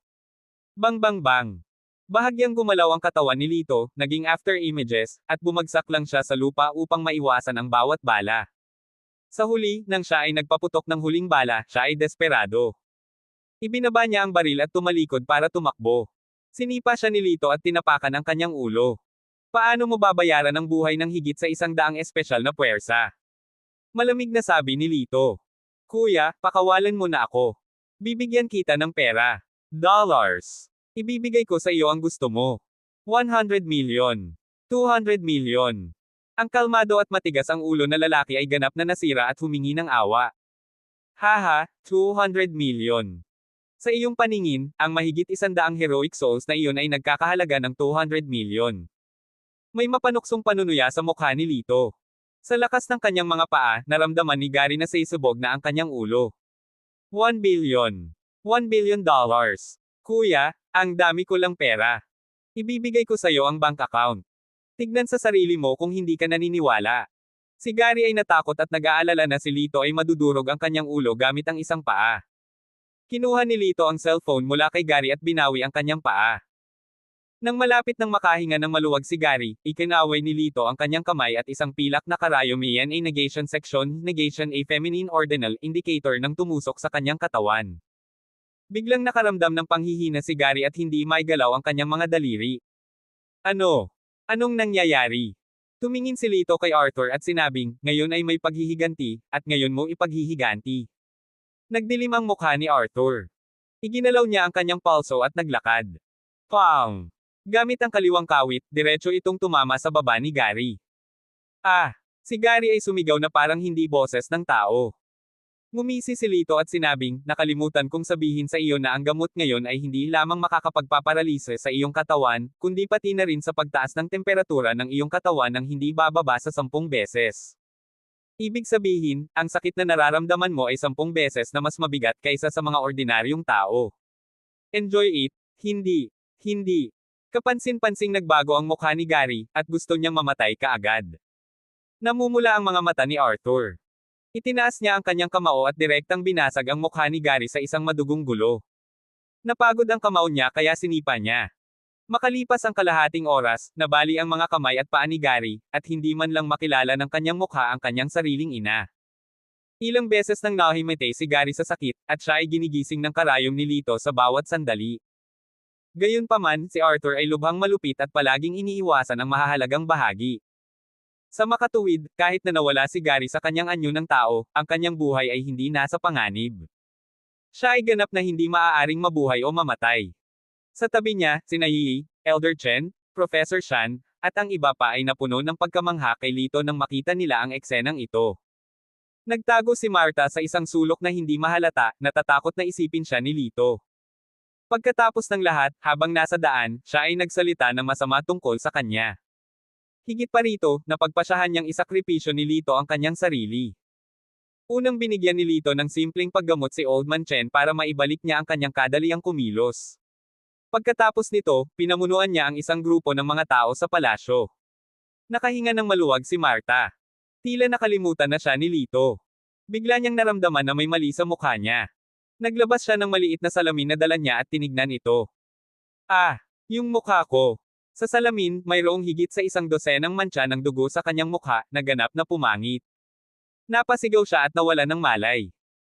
Bang bang bang! Bahagyang gumalaw ang katawan ni Lito, naging after images, at bumagsak lang siya sa lupa upang maiwasan ang bawat bala. Sa huli, nang siya ay nagpaputok ng huling bala, siya ay desperado. Ibinaba niya ang baril at tumalikod para tumakbo. Sinipa siya ni Lito at tinapakan ang kanyang ulo. Paano mo babayaran ang buhay ng higit sa 100 espesyal na puwersa? Malamig na sabi ni Lito. Kuya, pakawalan mo na ako. Bibigyan kita ng pera. Dollars. Ibibigay ko sa iyo ang gusto mo. 100 million. 200 million. Ang kalmado at matigas ang ulo na lalaki ay ganap na nasira at humingi ng awa. Haha, 200 million. Sa iyong paningin, ang mahigit 100 heroic souls na iyon ay nagkakahalaga ng 200 million. May mapanuksong panunuya sa mukha ni Lito. Sa lakas ng kanyang mga paa, naramdaman ni Gary na sisubog na ang kanyang ulo. 1 billion. 1 billion dollars. Kuya, ang dami ko lang pera. Ibibigay ko sa iyo ang bank account. Tignan sa sarili mo kung hindi ka naniniwala. Si Gary ay natakot at nag-aalala na si Lito ay madudurog ang kanyang ulo gamit ang isang paa. Kinuha ni Lito ang cellphone mula kay Gary at binawi ang kanyang paa. Nang malapit ng makahinga ng maluwag si Gary, ikinaway ni Lito ang kanyang kamay at isang pilak na karayom iyan ay negation section, negation a feminine ordinal indicator ng tumusok sa kanyang katawan. Biglang nakaramdam ng panghihina si Gary at hindi maigalaw ang kanyang mga daliri. Ano? Anong nangyayari? Tumingin si Lito kay Arthur at sinabing, ngayon ay may paghihiganti, at ngayon mo ipaghihiganti. Nagdilim ang mukha ni Arthur. Iginalaw niya ang kanyang palso at naglakad. Pang! Gamit ang kaliwang kawit, diretso itong tumama sa baba ni Gary. Si Gary ay sumigaw na parang hindi boses ng tao. Ngumisi si Lito at sinabing, nakalimutan kong sabihin sa iyo na ang gamot ngayon ay hindi lamang makakapagpaparalise sa iyong katawan, kundi pati na rin sa pagtaas ng temperatura ng iyong katawan ng hindi bababa sa 10 beses. Ibig sabihin, ang sakit na nararamdaman mo ay 10 beses na mas mabigat kaysa sa mga ordinaryong tao. Enjoy it. Hindi. Hindi. Kapansin-pansing nagbago ang mukha ni Gary, at gusto niyang mamatay kaagad. Namumula ang mga mata ni Arthur. Itinaas niya ang kanyang kamao at direktang binasag ang mukha ni Gary sa isang madugong gulo. Napagod ang kamao niya kaya sinipa niya. Makalipas ang kalahating oras, nabali ang mga kamay at paa ni Gary, at hindi man lang makilala ng kanyang mukha ang kanyang sariling ina. Ilang beses nang nahimatay si Gary sa sakit, at siya ay ginigising ng karayom ni Lito sa bawat sandali. Gayunpaman, si Arthur ay lubhang malupit at palaging iniiwasan ang mahahalagang bahagi. Sa makatuwid, kahit na nawala si Gary sa kanyang anyo ng tao, ang kanyang buhay ay hindi nasa panganib. Siya ay ganap na hindi maaaring mabuhay o mamatay. Sa tabi niya, sina Yi, Elder Chen, Professor Shan, at ang iba pa ay napuno ng pagkamangha kay Lito nang makita nila ang eksenang ito. Nagtago si Martha sa isang sulok na hindi mahalata, natatakot na isipin siya ni Lito. Pagkatapos ng lahat, habang nasa daan, siya ay nagsalita ng masama tungkol sa kanya. Higit pa rito, napagpasyahan niyang isakripisyo ni Lito ang kanyang sarili. Unang binigyan ni Lito ng simpleng paggamot si Old Man Chen para maibalik niya ang kanyang kadaliang kumilos. Pagkatapos nito, pinamunuan niya ang isang grupo ng mga tao sa palasyo. Nakahinga ng maluwag si Martha. Tila nakalimutan na siya ni Lito. Bigla niyang naramdaman na may mali sa mukha niya. Naglabas siya ng maliit na salamin na dala niya at tinignan ito. Ah, yung mukha ko. Sa salamin, mayroong higit sa 100 mantsa ng dugo sa kanyang mukha, na ganap na pumangit. Napasigaw siya at nawalan ng malay.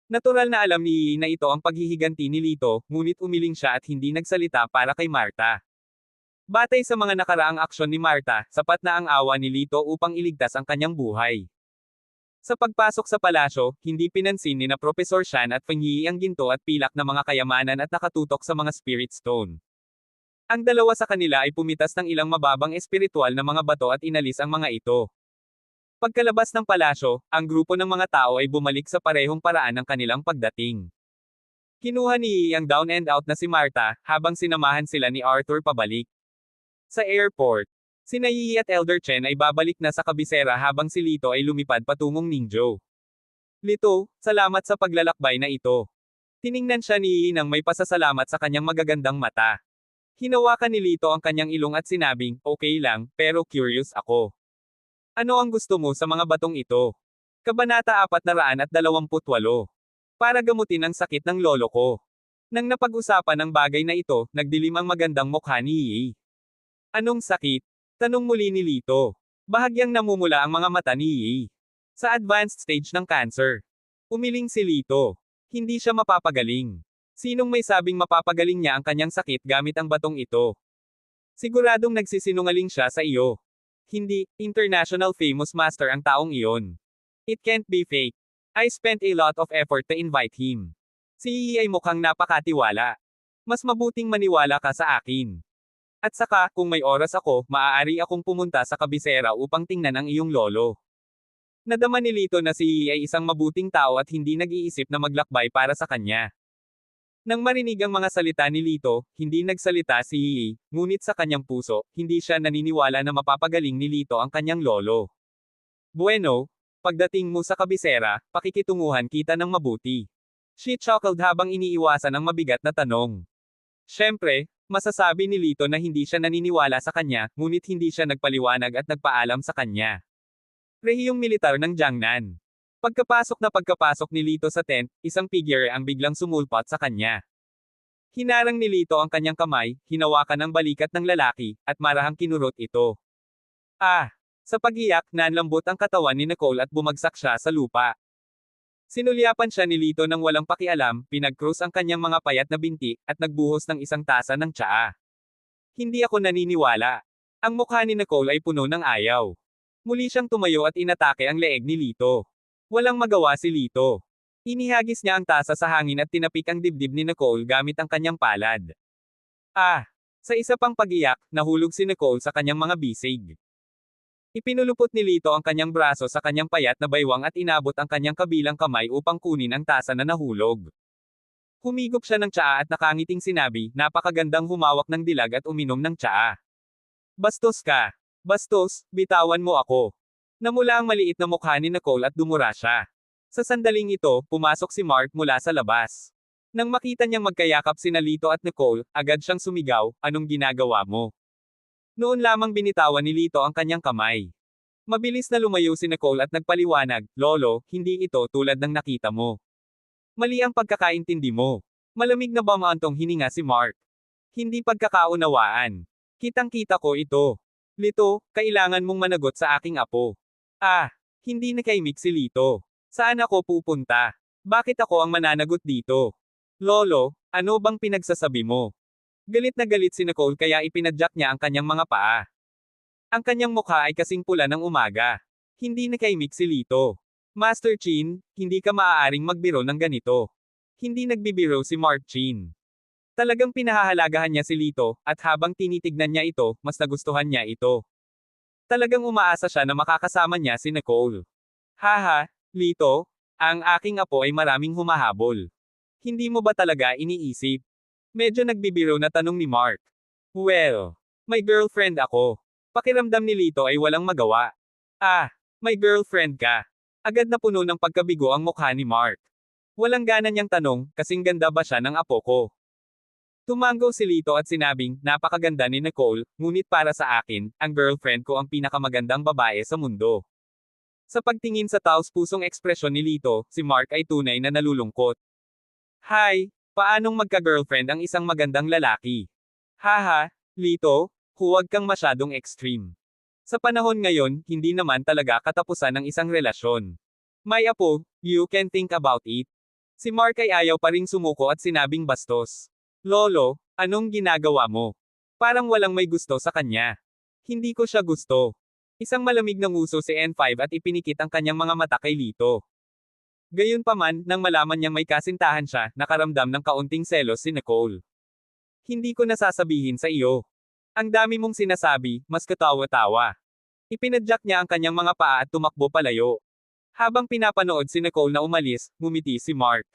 Natural na alam ni Yi na ito ang paghihiganti ni Lito, ngunit umiling siya at hindi nagsalita para kay Martha. Batay sa mga nakaraang aksyon ni Martha, sapat na ang awa ni Lito upang iligtas ang kanyang buhay. Sa pagpasok sa palasyo, hindi pinansin ni na Professor Shan at Feng Yi ang ginto at pilak na mga kayamanan at nakatutok sa mga spirit stone. Ang dalawa sa kanila ay pumitas ng ilang mababang espiritual na mga bato at inalis ang mga ito. Pagkalabas ng palasyo, ang grupo ng mga tao ay bumalik sa parehong paraan ng kanilang pagdating. Kinuha ni Yi ang down and out na si Martha, habang sinamahan sila ni Arthur pabalik. Sa airport, sina Yi at Elder Chen ay babalik na sa kabisera habang si Lito ay lumipad patungong Ningzhou. Lito, salamat sa paglalakbay na ito. Tiningnan siya ni Yi nang may pasasalamat sa kanyang magagandang mata. Hinawakan ni Lito ang kanyang ilong at sinabing, okay lang, pero curious ako. Ano ang gusto mo sa mga batong ito? Kabanata 428. Para gamutin ang sakit ng lolo ko. Nang napag-usapan ang bagay na ito, nagdilim ang magandang mukha ni Yi. Anong sakit? Tanong muli ni Lito. Bahagyang namumula ang mga mata ni Yi. Sa advanced stage ng cancer. Umiling si Lito. Hindi siya mapapagaling. Sinong may sabing mapapagaling niya ang kanyang sakit gamit ang batong ito? Siguradong nagsisinungaling siya sa iyo. Hindi, international famous master ang taong iyon. It can't be fake. I spent a lot of effort to invite him. Si Yi ay mukhang napakatiwala. Mas mabuting maniwala ka sa akin. At saka, kung may oras ako, maaari akong pumunta sa kabisera upang tingnan ang iyong lolo. Nadama ni Lito na si Yi ay isang mabuting tao at hindi nag-iisip na maglakbay para sa kanya. Nang marinig ang mga salita ni Lito, hindi nagsalita si Yi, ngunit sa kanyang puso, hindi siya naniniwala na mapapagaling ni Lito ang kanyang lolo. Bueno, pagdating mo sa kabisera, pakikitunguhan kita ng mabuti. She chuckled habang iniiwasan ang mabigat na tanong. Siyempre, masasabi ni Lito na hindi siya naniniwala sa kanya, ngunit hindi siya nagpaliwanag at nagpaalam sa kanya. Rehiyong militar ng Jiangnan. Pagkapasok ni Lito sa tent, isang figure ang biglang sumulpot sa kanya. Hinarang ni Lito ang kanyang kamay, hinawakan ang balikat ng lalaki, at marahang kinurot ito. Ah! Sa pag-iyak, nanlambot ang katawan ni Nicole at bumagsak siya sa lupa. Sinulyapan siya ni Lito nang walang pakialam, pinag-cross ang kanyang mga payat na binti, at nagbuhos ng isang tasa ng tsaa. Hindi ako naniniwala. Ang mukha ni Nicole ay puno ng ayaw. Muli siyang tumayo at inatake ang leeg ni Lito. Walang magawa si Lito. Inihagis niya ang tasa sa hangin at tinapik ang dibdib ni Nicole gamit ang kanyang palad. Ah! Sa isa pang pag-iyak, nahulog si Nicole sa kanyang mga bisig. Ipinulupot ni Lito ang kanyang braso sa kanyang payat na baywang at inabot ang kanyang kabilang kamay upang kunin ang tasa na nahulog. Humigop siya ng tsaa at nakangiting sinabi, napakagandang humawak ng dilag at uminom ng tsaa. Bastos ka! Bastos, bitawan mo ako! Namula ang maliit na mukha ni Nicole at dumura siya. Sa sandaling ito, pumasok si Mark mula sa labas. Nang makita niyang magkayakap sina Lito at Nicole, agad siyang sumigaw, "Anong ginagawa mo?" Noon lamang binitawan ni Lito ang kanyang kamay. Mabilis na lumayo si Nicole at nagpaliwanag, "Lolo, hindi ito tulad ng nakita mo. Mali ang pagkakaintindi mo." Malamig na bumantong hininga si Mark. "Hindi pagkakaunawaan. Kitang-kita ko ito. Lito, kailangan mong managot sa aking apo." "Ah, hindi nakaimik si Lito. Saan ako pupunta? Bakit ako ang mananagot dito?" "Lolo, ano bang pinagsasabi mo?" Galit na galit si Nicole kaya ipinadyak niya ang kanyang mga paa. Ang kanyang mukha ay kasing pula ng umaga. Hindi nakaimik si Lito. "Master Chin, hindi ka maaaring magbiro ng ganito." Hindi nagbibiro si Mark Chin. Talagang pinahahalagahan niya si Lito, at habang tinitignan niya ito, mas nagustuhan niya ito. Talagang umaasa siya na makakasama niya si Nicole. "Haha, Lito, ang aking apo ay maraming humahabol. Hindi mo ba talaga iniisip?" Medyo nagbibiro na tanong ni Mark. "Well, may girlfriend ako." Pakiramdam ni Lito ay walang magawa. "Ah, may girlfriend ka." Agad na puno ng pagkabigo ang mukha ni Mark. Walang gana niyang tanong, kasing ganda ba siya ng apo ko? Tumango si Lito at sinabing, "Napakaganda ni Nicole, ngunit para sa akin, ang girlfriend ko ang pinakamagandang babae sa mundo." Sa pagtingin sa taos-pusong ekspresyon ni Lito, si Mark ay tunay na nalulungkot. "Hay, paanong magka-girlfriend ang isang magandang lalaki?" "Haha, Lito, huwag kang masyadong extreme. Sa panahon ngayon, hindi naman talaga katapusan ng isang relasyon. May apo, you can think about it." Si Mark ay ayaw pa ring sumuko at sinabing bastos, "Lolo, anong ginagawa mo? Parang walang may gusto sa kanya." "Hindi ko siya gusto." Isang malamig na nguso si N5 at ipinikit ang kanyang mga mata kay Lito. Gayunpaman, nang malaman niyang may kasintahan siya, nakaramdam ng kaunting selos si Nicole. "Hindi ko nasasabihin sa iyo. Ang dami mong sinasabi, mas katawa-tawa." Ipinadyak niya ang kanyang mga paa at tumakbo palayo. Habang pinapanood si Nicole na umalis, ngumiti si Mark.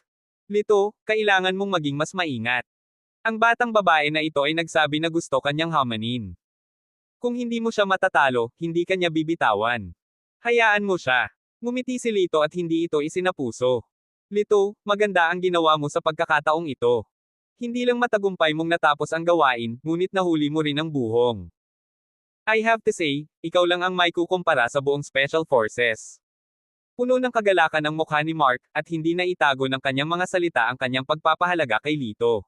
"Lito, kailangan mong maging mas maingat. Ang batang babae na ito ay nagsabi na gusto kanyang hamanin. Kung hindi mo siya matatalo, hindi kanya bibitawan. Hayaan mo siya." Ngumiti si Lito at hindi ito isinapuso. "Lito, maganda ang ginawa mo sa pagkakataong ito. Hindi lang matagumpay mong natapos ang gawain, ngunit nahuli mo rin ang buhong. I have to say, ikaw lang ang may kukumpara sa buong Special Forces." Puno ng kagalakan ang mukha ni Mark, at hindi na itago ng kanyang mga salita ang kanyang pagpapahalaga kay Lito.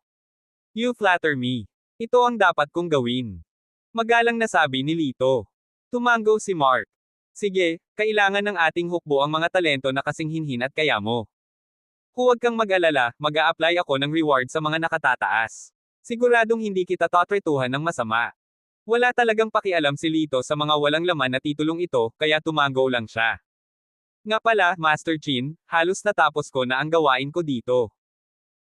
"You flatter me. Ito ang dapat kong gawin." Magalang na sabi ni Lito. Tumango si Mark. "Sige, kailangan ng ating hukbo ang mga talento na kasing hinhin at kaya mo. Huwag kang mag-alala, mag-a-apply ako ng reward sa mga nakatataas. Siguradong hindi kita tatretuhan ng masama." Wala talagang pakialam si Lito sa mga walang laman na titulong ito, kaya tumango lang siya. "Nga pala, Master Chin, halos natapos ko na ang gawain ko dito.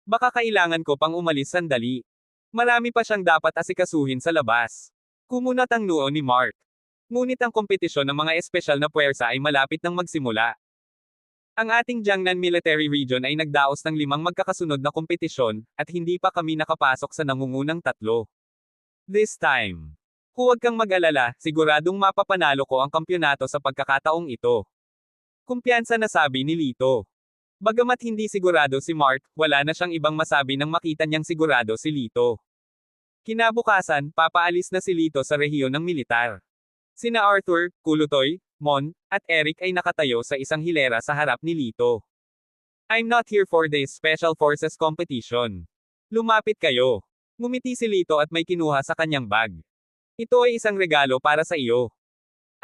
Baka kailangan ko pang umalis sandali. Marami pa siyang dapat asikasuhin sa labas." Kumunat ang noo ni Mark. Ngunit ang kompetisyon ng mga espesyal na puwersa ay malapit nang magsimula. Ang ating Jiangnan Military Region ay nagdaos ng 5 magkakasunod na kompetisyon, at hindi pa kami nakapasok sa nangungunang 3. This time. Huwag kang mag-alala, siguradong mapapanalo ko ang kampyonato sa pagkakataong ito. Kumpiyansa na sabi ni Lito. Bagamat hindi sigurado si Mark, wala na siyang ibang masabi nang makita niyang sigurado si Lito. Kinabukasan, papaalis na si Lito sa rehiyon ng militar. Sina Arthur, Kulutoy, Mon, at Eric ay nakatayo sa isang hilera sa harap ni Lito. "I'm not here for this Special Forces competition. Lumapit kayo." Ngumiti si Lito at may kinuha sa kanyang bag. "Ito ay isang regalo para sa iyo.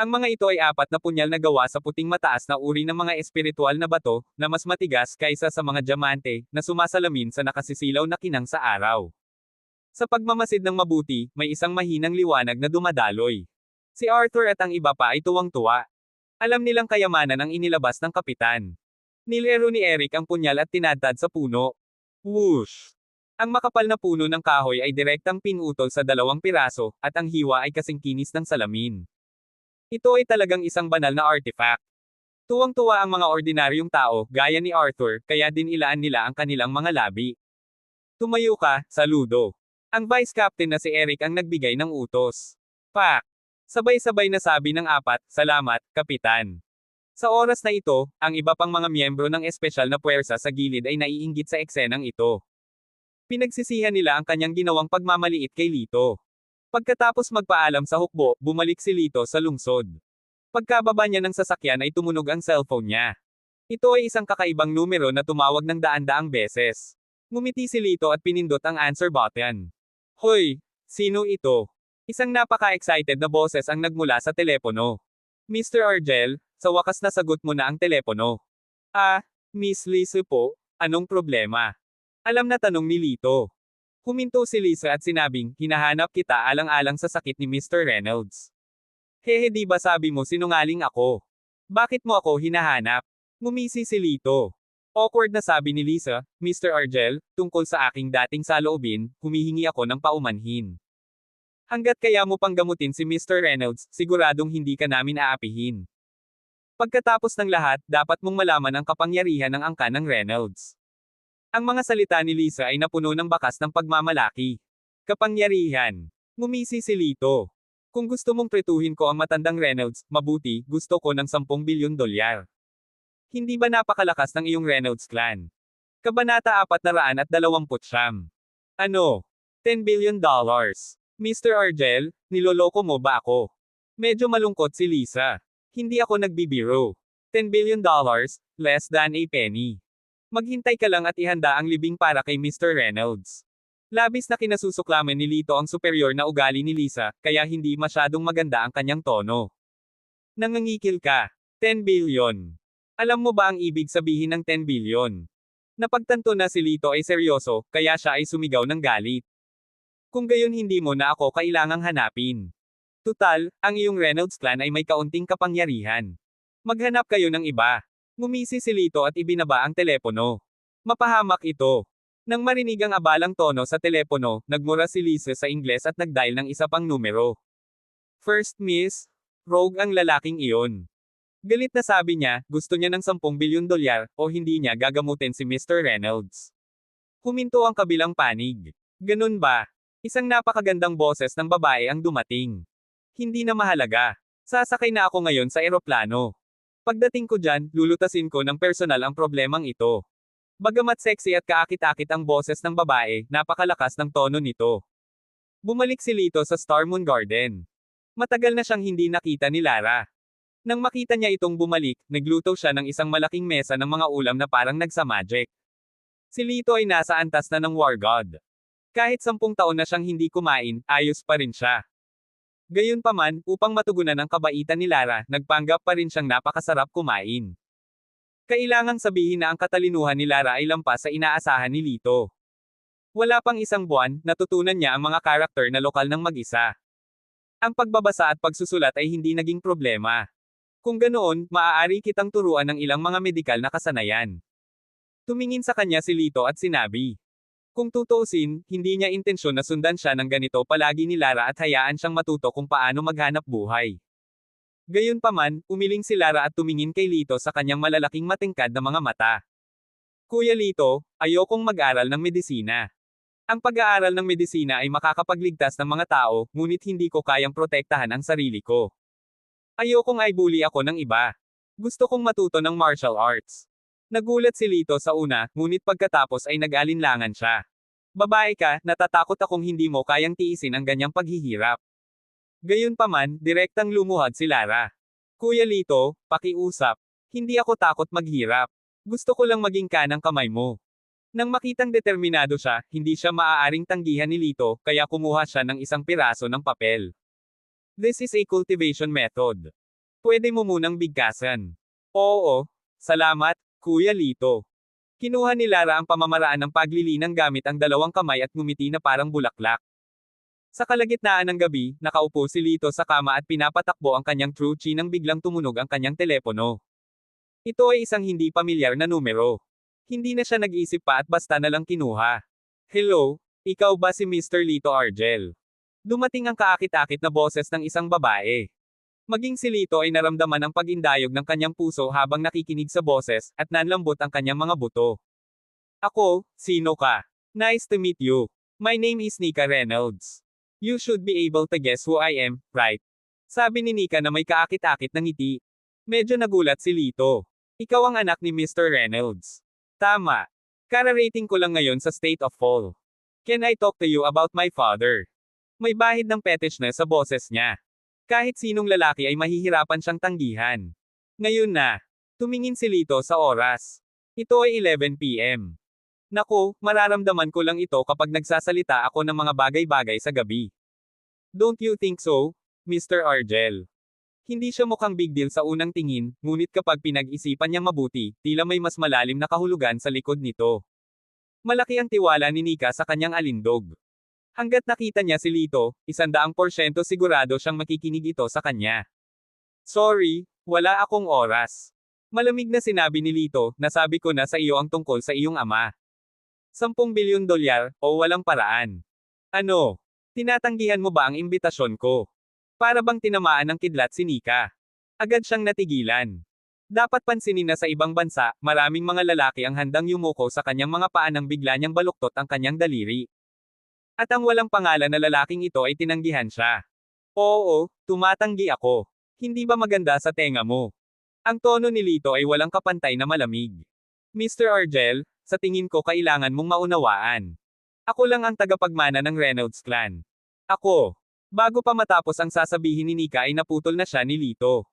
Ang mga ito ay 4 na punyal na gawa sa puting mataas na uri ng mga espiritual na bato, na mas matigas kaysa sa mga diamante, na sumasalamin sa nakasisilaw na kinang sa araw. Sa pagmamasid ng mabuti, may isang mahinang liwanag na dumadaloy." Si Arthur at ang iba pa ay tuwang-tuwa. Alam nilang kayamanan ang inilabas ng kapitan. Nilero ni Eric ang punyal at tinadtad sa puno. Whoosh! Ang makapal na puno ng kahoy ay direktang pinutol sa 2 piraso, at ang hiwa ay kasing kinis ng salamin. Ito ay talagang isang banal na artifact. Tuwang-tuwa ang mga ordinaryong tao, gaya ni Arthur, kaya din ilaan nila ang kanilang mga labi. "Tumayo ka, saludo." Ang vice captain na si Eric ang nagbigay ng utos. Pak! Sabay-sabay na sabi ng 4, "Salamat, Kapitan." Sa oras na ito, ang iba pang mga miyembro ng espesyal na puwersa sa gilid ay naiinggit sa eksenang ito. Pinagsisihan nila ang kanyang ginawang pagmamaliit kay Lito. Pagkatapos magpaalam sa hukbo, bumalik si Lito sa lungsod. Pagkababa niya ng sasakyan ay tumunog ang cellphone niya. Ito ay isang kakaibang numero na tumawag ng daan-daang beses. Ngumiti si Lito at pinindot ang answer button. Hoy! Sino ito? Isang napaka-excited na boses ang nagmula sa telepono. Mr. Argel, sa wakas nasagot mo na ang telepono. Ah, Miss Lisa po, anong problema? Alam na tanong ni Lito. Huminto si Lisa at sinabing, hinahanap kita alang-alang sa sakit ni Mr. Reynolds. Hehe, di ba sabi mo sinungaling ako? Bakit mo ako hinahanap? Ngumisi si Lito. Awkward na sabi ni Lisa, Mr. Argel, tungkol sa aking dating saloobin, humihingi ako ng paumanhin. Hanggat kaya mo pang gamutin si Mr. Reynolds, siguradong hindi ka namin aapihin. Pagkatapos ng lahat, dapat mong malaman ang kapangyarihan ng angkan ng Reynolds. Ang mga salita ni Lisa ay napuno ng bakas ng pagmamalaki. Kapangyarihan. Ngumisi si Lito. Kung gusto mong pretuhin ko ang matandang Reynolds, mabuti, gusto ko ng 10 bilyon dolyar. Hindi ba napakalakas ng iyong Reynolds clan? Kabanata 429. Ano? $10 billion. Mr. Argel, niloloko mo ba ako? Medyo malungkot si Lisa. Hindi ako nagbibiro. $10 billion, less than a penny. Maghintay ka lang at ihanda ang libing para kay Mr. Reynolds. Labis na kinasusuklaman ni Lito ang superior na ugali ni Lisa, kaya hindi masyadong maganda ang kanyang tono. Nangangikil ka. 10 billion. Alam mo ba ang ibig sabihin ng 10 billion? Napagtanto na si Lito ay seryoso, kaya siya ay sumigaw ng galit. Kung gayon hindi mo na ako kailangang hanapin. Tutal, ang iyong Reynolds clan ay may kaunting kapangyarihan. Maghanap kayo ng iba. Ngumisi si Lito at ibinaba ang telepono. Mapahamak ito. Nang marinig ang abalang tono sa telepono, nagmura si Lisa sa Ingles at nagdial ng isa pang numero. First Miss, rogue ang lalaking iyon. Galit na sabi niya, gusto niya ng 10 bilyon dolyar, o hindi niya gagamutin si Mr. Reynolds. Huminto ang kabilang panig. Ganun ba? Isang napakagandang boses ng babae ang dumating. Hindi na mahalaga. Sasakay na ako ngayon sa eroplano. Pagdating ko dyan, lulutasin ko ng personal ang problemang ito. Bagamat sexy at kaakit-akit ang boses ng babae, napakalakas ng tono nito. Bumalik si Lito sa Star Moon Garden. Matagal na siyang hindi nakita ni Lara. Nang makita niya itong bumalik, nagluto siya ng isang malaking mesa ng mga ulam na parang nagsa-magic. Si Lito ay nasa antas na ng War God. Kahit 10 taon na siyang hindi kumain, ayos pa rin siya. Gayunpaman, upang matugunan ang kabaitan ni Lara, nagpanggap pa rin siyang napakasarap kumain. Kailangang sabihin na ang katalinuhan ni Lara ay lampas sa inaasahan ni Lito. Wala pang isang buwan, natutunan niya ang mga karakter na lokal ng mag-isa. Ang pagbabasa at pagsusulat ay hindi naging problema. Kung ganoon, maaari kitang turuan ng ilang mga medikal na kasanayan. Tumingin sa kanya si Lito at sinabi. Kung tutuusin, hindi niya intensyon na sundan siya ng ganito palagi ni Lara at hayaan siyang matuto kung paano maghanap buhay. Gayunpaman, umiling si Lara at tumingin kay Lito sa kanyang malalaking matingkad na mga mata. Kuya Lito, ayokong mag-aral ng medisina. Ang pag-aaral ng medisina ay makakapagligtas ng mga tao, ngunit hindi ko kayang protektahan ang sarili ko. Ayokong ay bully ako ng iba. Gusto kong matuto ng martial arts. Nagulat si Lito sa una, ngunit pagkatapos ay nag-alinlangan siya. Babae ka, natatakot akong hindi mo kayang tiisin ang ganyang paghihirap. Gayunpaman, direktang lumuhad si Lara. Kuya Lito, pakiusap. Hindi ako takot maghirap. Gusto ko lang maging kanang kamay mo. Nang makitang determinado siya, hindi siya maaaring tanggihan ni Lito, kaya kumuha siya ng isang piraso ng papel. This is a cultivation method. Pwede mo munang bigkasan. Oo, salamat, Kuya Lito. Kinuha ni Lara ang pamamaraan ng paglilinang gamit ang dalawang kamay at ngumiti na parang bulaklak. Sa kalagitnaan ng gabi, nakaupo si Lito sa kama at pinapatakbo ang kanyang true chi nang biglang tumunog ang kanyang telepono. Ito ay isang hindi pamilyar na numero. Hindi na siya nag-isip pa at basta na lang kinuha. Hello, ikaw ba si Mr. Lito Argel? Dumating ang kaakit-akit na boses ng isang babae. Maging si Lito ay naramdaman ang pag-indayog ng kanyang puso habang nakikinig sa boses, at nanlambot ang kanyang mga buto. Ako, sino ka? Nice to meet you. My name is Nika Reynolds. You should be able to guess who I am, right? Sabi ni Nika na may kaakit-akit ng ngiti. Medyo nagulat si Lito. Ikaw ang anak ni Mr. Reynolds. Tama. Kara-rating ko lang ngayon sa State of Fall. Can I talk to you about my father? May bahid ng petishness sa boses niya. Kahit sinong lalaki ay mahihirapan siyang tanggihan. Ngayon na. Tumingin si Lito sa oras. Ito ay 11 p.m. Naku, mararamdaman ko lang ito kapag nagsasalita ako ng mga bagay-bagay sa gabi. Don't you think so, Mr. Argel? Hindi siya mukhang big deal sa unang tingin, ngunit kapag pinag-isipan niyang mabuti, tila may mas malalim na kahulugan sa likod nito. Malaki ang tiwala ni Nika sa kanyang alindog. Hanggat nakita niya si Lito, 100% sigurado siyang makikinig ito sa kanya. Sorry, wala akong oras. Malamig na sinabi ni Lito, nasabi ko na sa iyo ang tungkol sa iyong ama. 10 bilyon dolyar, o walang paraan. Ano? Tinatanggihan mo ba ang imbitasyon ko? Para bang tinamaan ng kidlat si Nika? Agad siyang natigilan. Dapat pansinin na sa ibang bansa, maraming mga lalaki ang handang yumuko sa kanyang mga paa nang bigla niyang baluktot ang kanyang daliri. At ang walang pangalan na lalaking ito ay tinanggihan siya. Oo, tumatanggi ako. Hindi ba maganda sa tenga mo? Ang tono ni Lito ay walang kapantay na malamig. Mr. Argel, sa tingin ko kailangan mong maunawaan. Ako lang ang tagapagmana ng Reynolds clan. Ako. Bago pa matapos ang sasabihin ni Nika ay naputol na siya ni Lito.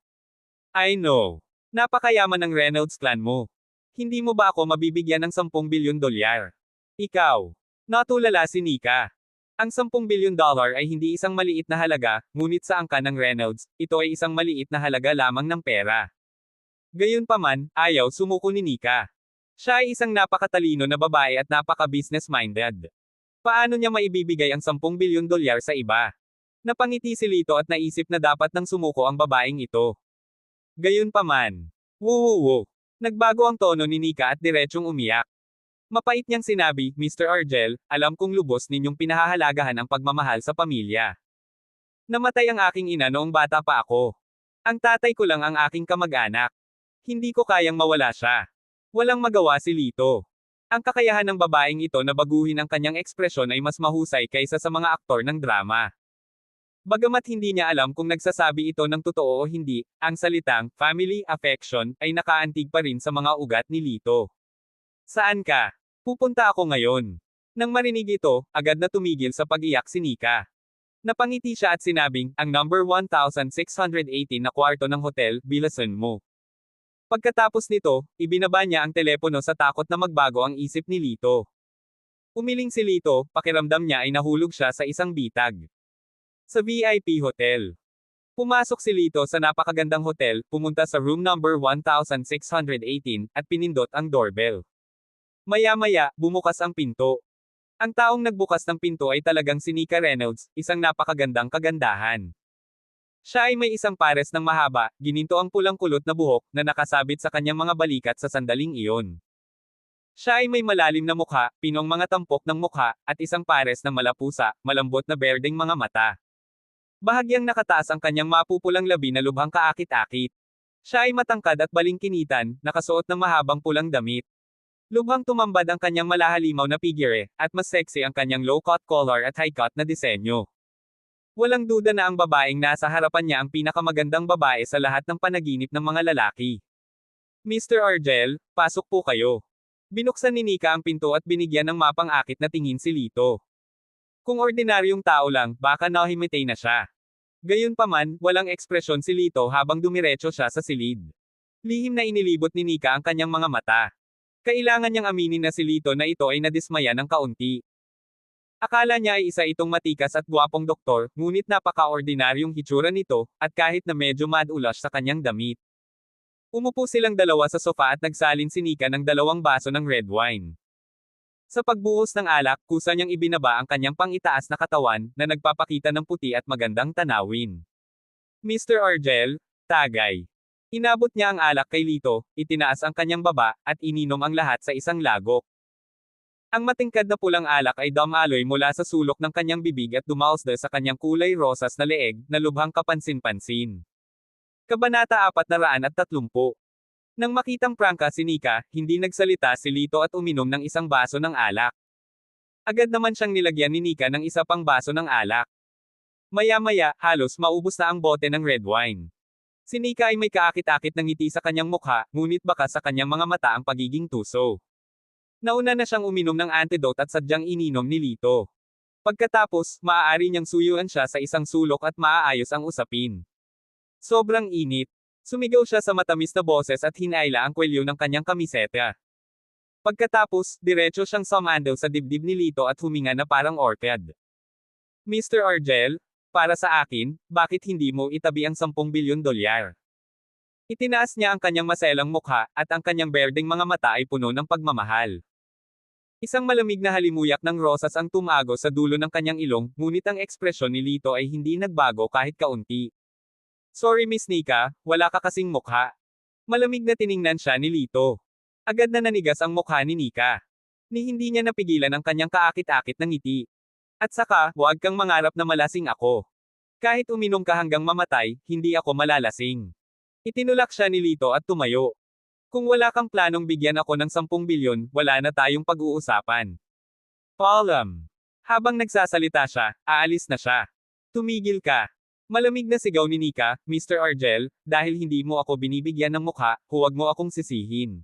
I know. Napakayaman ng Reynolds clan mo. Hindi mo ba ako mabibigyan ng 10 bilyon dolyar? Ikaw. Natulala si Nika. Ang 10 bilyon dollar ay hindi isang maliit na halaga, ngunit sa angka ng Reynolds, ito ay isang maliit na halaga lamang ng pera. Gayunpaman, ayaw sumuko ni Nika. Siya ay isang napakatalino na babae at napaka-business-minded. Paano niya maibibigay ang 10 bilyon dolyar sa iba? Napangiti si Lito at naisip na dapat nang sumuko ang babaeng ito. Gayunpaman. Wuhuwu. Nagbago ang tono ni Nika at diretsyong umiyak. Mapait niyang sinabi, Mr. Argel, alam kong lubos ninyong pinahahalagahan ang pagmamahal sa pamilya. Namatay ang aking ina noong bata pa ako. Ang tatay ko lang ang aking kamag-anak. Hindi ko kayang mawala siya. Walang magawa si Lito. Ang kakayahan ng babaeng ito na baguhin ang kanyang ekspresyon ay mas mahusay kaysa sa mga aktor ng drama. Bagamat hindi niya alam kung nagsasabi ito ng totoo o hindi, ang salitang, family, affection, ay nakaantig pa rin sa mga ugat ni Lito. Saan ka? Pupunta ako ngayon. Nang marinig ito, agad na tumigil sa pag-iyak si Nika. Napangiti siya at sinabing, ang number 1618 na kwarto ng hotel, bilasan mo. Pagkatapos nito, ibinaba niya ang telepono sa takot na magbago ang isip ni Lito. Umiling si Lito, pakiramdam niya ay nahulog siya sa isang bitag. Sa VIP hotel. Pumasok si Lito sa napakagandang hotel, pumunta sa room number 1618, at pinindot ang doorbell. Maya-maya, bumukas ang pinto. Ang taong nagbukas ng pinto ay talagang si Nika Reynolds, isang napakagandang kagandahan. Siya ay may isang pares ng mahaba, gininto ang pulang kulot na buhok, na nakasabit sa kanyang mga balikat sa sandaling iyon. Siya ay may malalim na mukha, pinong mga tampok ng mukha, at isang pares ng malapusa, malambot na berdeng mga mata. Bahagyang nakataas ang kanyang mapupulang labi na lubhang kaakit-akit. Siya ay matangkad at balingkinitan, nakasuot ng mahabang pulang damit. Lubhang tumambad ang kanyang malahalimaw na figure, at mas sexy ang kanyang low-cut collar at high-cut na disenyo. Walang duda na ang babaeng nasa harapan niya ang pinakamagandang babae sa lahat ng panaginip ng mga lalaki. Mr. Argel, pasok po kayo. Binuksan ni Nika ang pinto at binigyan ng mapang-akit na tingin si Lito. Kung ordinaryong tao lang, baka nahimitay na siya. Gayunpaman, walang ekspresyon si Lito habang dumiretso siya sa silid. Lihim na inilibot ni Nika ang kanyang mga mata. Kailangan niyang aminin na si Lito na ito ay nadismaya ng kaunti. Akala niya ay isa itong matikas at gwapong doktor, ngunit napaka-ordinaryong hitsura nito, at kahit na medyo mad-ulash sa kanyang damit. Umupo silang dalawa sa sofa at nagsalin si Nika ng 2 baso ng red wine. Sa pagbuhos ng alak, kusa niyang ibinaba ang kanyang pang-itaas na katawan, na nagpapakita ng puti at magandang tanawin. Mr. Argel, tagay. Inabot niya ang alak kay Lito, itinaas ang kanyang baba, at ininom ang lahat sa isang lagok. Ang matingkad na pulang alak ay dumaloy mula sa sulok ng kanyang bibig at dumausda sa kanyang kulay rosas na leeg, na lubhang kapansin-pansin. Kabanata 430. Nang makitang prangka si Nika, hindi nagsalita si Lito at uminom ng isang baso ng alak. Agad naman siyang nilagyan ni Nika ng isa pang baso ng alak. Maya-maya, halos maubos na ang bote ng red wine. Si Nika ay may kaakit-akit ng ngiti sa kanyang mukha, ngunit baka sa kanyang mga mata ang pagiging tuso. Nauna na siyang uminom ng antidote at sadyang ininom ni Lito. Pagkatapos, maaari niyang suyuan siya sa isang sulok at maaayos ang usapin. Sobrang init. Sumigaw siya sa matamis na boses at hinayla ang kwelyo ng kanyang kamiseta. Pagkatapos, diretso siyang sumandal sa dibdib ni Lito at huminga na parang orchid. Mr. Argel, para sa akin, bakit hindi mo itabi ang 10 bilyon dolyar? Itinaas niya ang kanyang maselang mukha, at ang kanyang berdeng mga mata ay puno ng pagmamahal. Isang malamig na halimuyak ng rosas ang tumago sa dulo ng kanyang ilong, ngunit ang ekspresyon ni Lito ay hindi nagbago kahit kaunti. Sorry Miss Nika, wala ka kasing mukha. Malamig na tiningnan siya ni Lito. Agad na nanigas ang mukha ni Nika. Ni hindi niya napigilan ang kanyang kaakit-akit na ngiti. At saka, huwag kang mangarap na malasing ako. Kahit uminom ka hanggang mamatay, hindi ako malalasing. Itinulak siya ni Lito at tumayo. Kung wala kang planong bigyan ako ng 10 bilyon, wala na tayong pag-uusapan. Paalam. Habang nagsasalita siya, aalis na siya. Tumigil ka. Malamig na sigaw ni Nika, Mr. Argel, dahil hindi mo ako binibigyan ng mukha, huwag mo akong sisihin.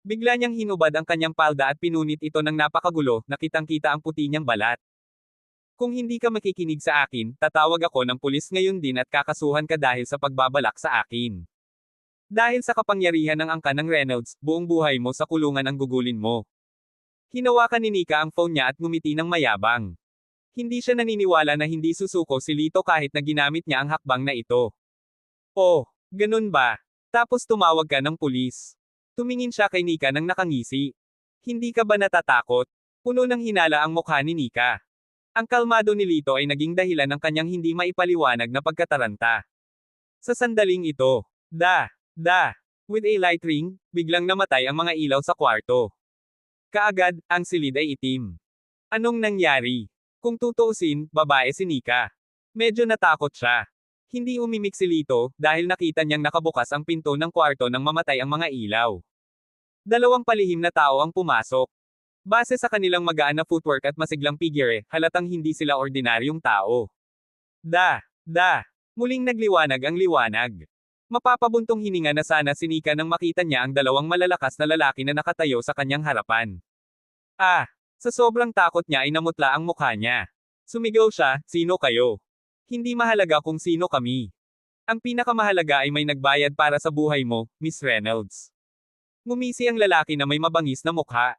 Bigla niyang hinubad ang kanyang palda at pinunit ito ng napakagulo, na kitang-kita ang puti niyang balat. Kung hindi ka makikinig sa akin, tatawag ako ng pulis ngayon din at kakasuhan ka dahil sa pagbabalak sa akin. Dahil sa kapangyarihan ng angkan ng Reynolds, buong buhay mo sa kulungan ang gugulin mo. Hinawakan ni Nika ang phone niya at ngumiti ng mayabang. Hindi siya naniniwala na hindi susuko si Lito kahit na ginamit niya ang hakbang na ito. Oh, ganun ba? Tapos tumawag ka ng pulis. Tumingin siya kay Nika nang nakangisi. Hindi ka ba natatakot? Puno ng hinala ang mukha ni Nika. Ang kalmado ni Lito ay naging dahilan ng kanyang hindi maipaliwanag na pagkataranta. Sa sandaling ito, with a light ring, biglang namatay ang mga ilaw sa kwarto. Kaagad, ang silid ay itim. Anong nangyari? Kung tutuusin, babae si Nika. Medyo natakot siya. Hindi umimik si Lito, dahil nakita niyang nakabukas ang pinto ng kwarto nang mamatay ang mga ilaw. Dalawang palihim na tao ang pumasok. Base sa kanilang magaan na footwork at masiglang figure, halatang hindi sila ordinaryong tao. Muling nagliwanag ang liwanag. Mapapabuntong hininga na sana si Nika nang makita niya ang dalawang malalakas na lalaki na nakatayo sa kanyang harapan. Sa sobrang takot niya ay namutla ang mukha niya. Sumigaw siya, sino kayo? Hindi mahalaga kung sino kami. Ang pinakamahalaga ay may nagbayad para sa buhay mo, Miss Reynolds. Ngumisi ang lalaki na may mabangis na mukha.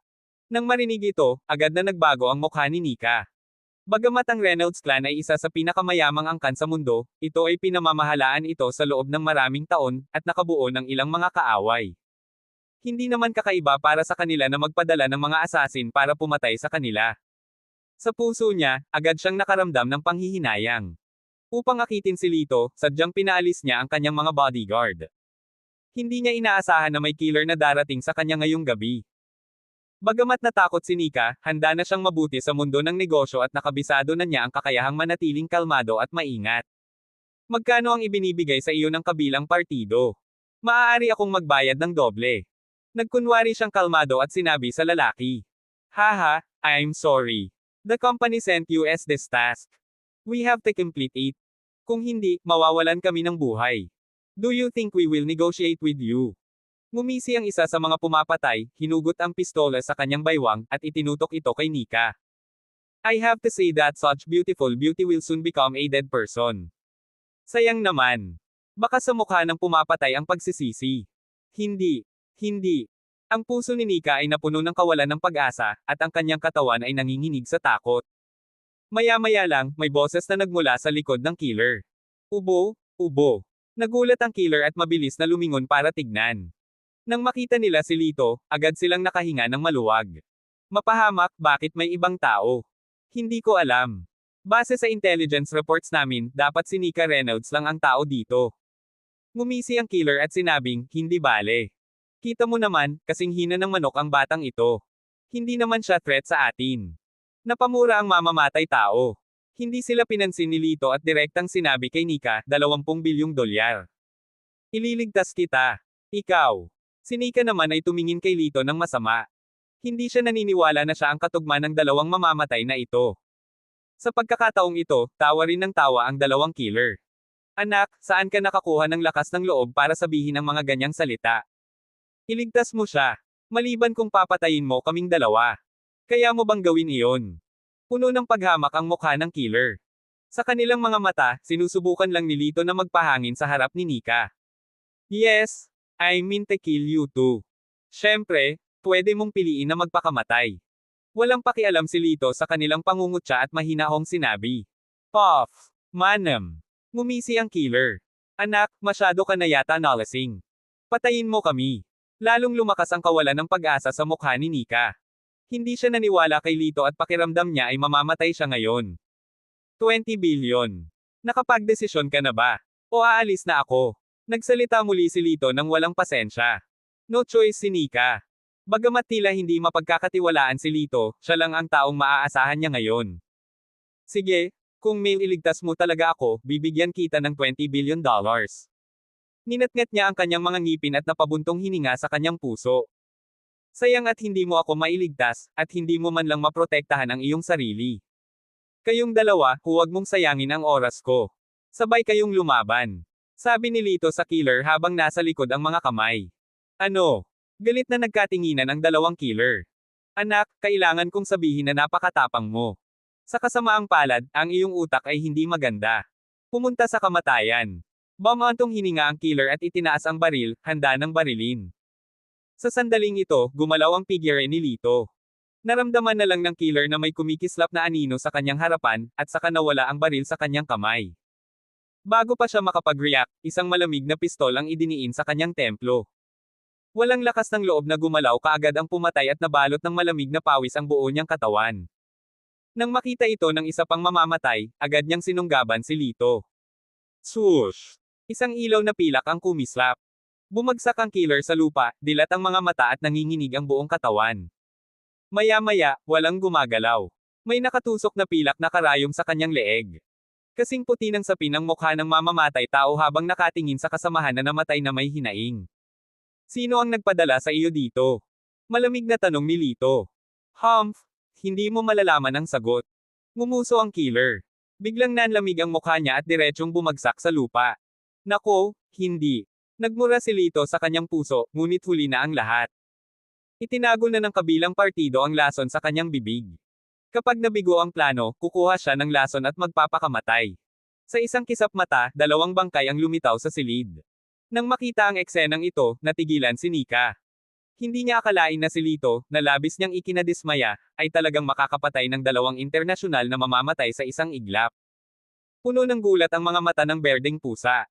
Nang marinig ito, agad na nagbago ang mukha ni Nika. Bagamat ang Reynolds clan ay isa sa pinakamayamang angkan sa mundo, ito ay pinamamahalaan ito sa loob ng maraming taon, at nakabuo ng ilang mga kaaway. Hindi naman kakaiba para sa kanila na magpadala ng mga asasin para pumatay sa kanila. Sa puso niya, agad siyang nakaramdam ng panghihinayang. Upang akitin si Lito, sadyang pinaalis niya ang kanyang mga bodyguard. Hindi niya inaasahan na may killer na darating sa kanya ngayong gabi. Bagamat natakot si Nika, handa na siyang mabuti sa mundo ng negosyo at nakabisado na niya ang kakayahang manatiling kalmado at maingat. Magkano ang ibinibigay sa iyo ng kabilang partido? Maaari akong magbayad ng doble. Nagkunwari siyang kalmado at sinabi sa lalaki. Haha, I'm sorry. The company sent you as this task. We have to complete it. Kung hindi, mawawalan kami ng buhay. Do you think we will negotiate with you? Ngumisi ang isa sa mga pumapatay, hinugot ang pistola sa kanyang baywang, at itinutok ito kay Nika. I have to say that such beautiful beauty will soon become a dead person. Sayang naman. Baka sa mukha ng pumapatay ang pagsisisi. Hindi. Ang puso ni Nika ay napuno ng kawalan ng pag-asa, at ang kanyang katawan ay nanginginig sa takot. Maya-maya lang, may boses na nagmula sa likod ng killer. Ubo. Nagulat ang killer at mabilis na lumingon para tignan. Nang makita nila si Lito, agad silang nakahinga ng maluwag. Mapahamak, bakit may ibang tao? Hindi ko alam. Base sa intelligence reports namin, dapat si Nika Reynolds lang ang tao dito. Ngumisi ang killer at sinabing, hindi bale. Kita mo naman, kasing hina ng manok ang batang ito. Hindi naman siya threat sa atin. Napamura ang mamamatay tao. Hindi sila pinansin ni Lito at direktang sinabi kay Nika, 20 bilyong dolyar. Ililigtas kita. Ikaw. Si Nika naman ay tumingin kay Lito ng masama. Hindi siya naniniwala na siya ang katugma ng dalawang mamamatay na ito. Sa pagkakataong ito, tawa rin ng tawa ang dalawang killer. Anak, saan ka nakakuha ng lakas ng loob para sabihin ang mga ganyang salita? Iligtas mo siya. Maliban kung papatayin mo kaming dalawa. Kaya mo bang gawin iyon? Puno ng paghamak ang mukha ng killer. Sa kanilang mga mata, sinusubukan lang ni Lito na magpahangin sa harap ni Nika. Yes, I mean to kill you too. Syempre, pwede mong piliin na magpakamatay. Walang pakialam si Lito sa kanilang pangungutya at mahinahong sinabi. Puff! Manam! Ngumisi ang killer. Anak, masyado ka na yata nalasing. Patayin mo kami. Lalong lumakas ang kawalan ng pag-asa sa mukha ni Nika. Hindi siya naniwala kay Lito at pakiramdam niya ay mamamatay siya ngayon. 20 billion. Nakapagdesisyon ka na ba? O aalis na ako? Nagsalita muli si Lito nang walang pasensya. No choice si Nika. Bagamat tila hindi mapagkakatiwalaan si Lito, siya lang ang taong maaasahan niya ngayon. Sige, kung may iligtas mo talaga ako, bibigyan kita ng $20 billion. Ninatngat niya ang kanyang mga ngipin at napabuntong hininga sa kanyang puso. Sayang at hindi mo ako mailigtas, at hindi mo man lang maprotektahan ang iyong sarili. Kayong dalawa, huwag mong sayangin ang oras ko. Sabay kayong lumaban. Sabi ni Lito sa killer habang nasa likod ang mga kamay. Ano? Galit na nagkatinginan ang dalawang killer. Anak, kailangan kong sabihin na napakatapang mo. Sa kasamaang palad, ang iyong utak ay hindi maganda. Pumunta sa kamatayan. Bamantong hininga ang killer at itinaas ang baril, handa ng barilin. Sa sandaling ito, gumalaw ang figure ni Lito. Naramdaman na lang ng killer na may kumikislap na anino sa kanyang harapan, at saka nawala ang baril sa kanyang kamay. Bago pa siya makapag-react, isang malamig na pistol ang idiniin sa kanyang templo. Walang lakas ng loob na gumalaw kaagad ang pumatay at nabalot ng malamig na pawis ang buo niyang katawan. Nang makita ito ng isa pang mamamatay, agad niyang sinunggaban si Lito. Swoosh! Isang ilaw na pilak ang kumislap. Bumagsak ang killer sa lupa, dilat ang mga mata at nanginginig ang buong katawan. Maya-maya, walang gumagalaw. May nakatusok na pilak na karayom sa kanyang leeg. Kasing puti ng sapin ang mukha ng mamamatay tao habang nakatingin sa kasamahan na namatay na may hinaing. Sino ang nagpadala sa iyo dito? Malamig na tanong ni Lito. Humph! Hindi mo malalaman ang sagot. Ngumuso ang killer. Biglang nanlamig ang mukha niya at diretsyong bumagsak sa lupa. Nako, hindi. Nagmura si Lito sa kanyang puso, ngunit huli na ang lahat. Itinago na ng kabilang partido ang lason sa kanyang bibig. Kapag nabigo ang plano, kukuha siya ng lason at magpapakamatay. Sa isang kisap mata, dalawang bangkay ang lumitaw sa silid. Nang makita ang eksenang ito, natigilan si Nika. Hindi niya akalain na si Lito, na labis niyang ikinadismaya, ay talagang makakapatay ng dalawang internasyonal na mamamatay sa isang iglap. Puno ng gulat ang mga mata ng berdeng pusa.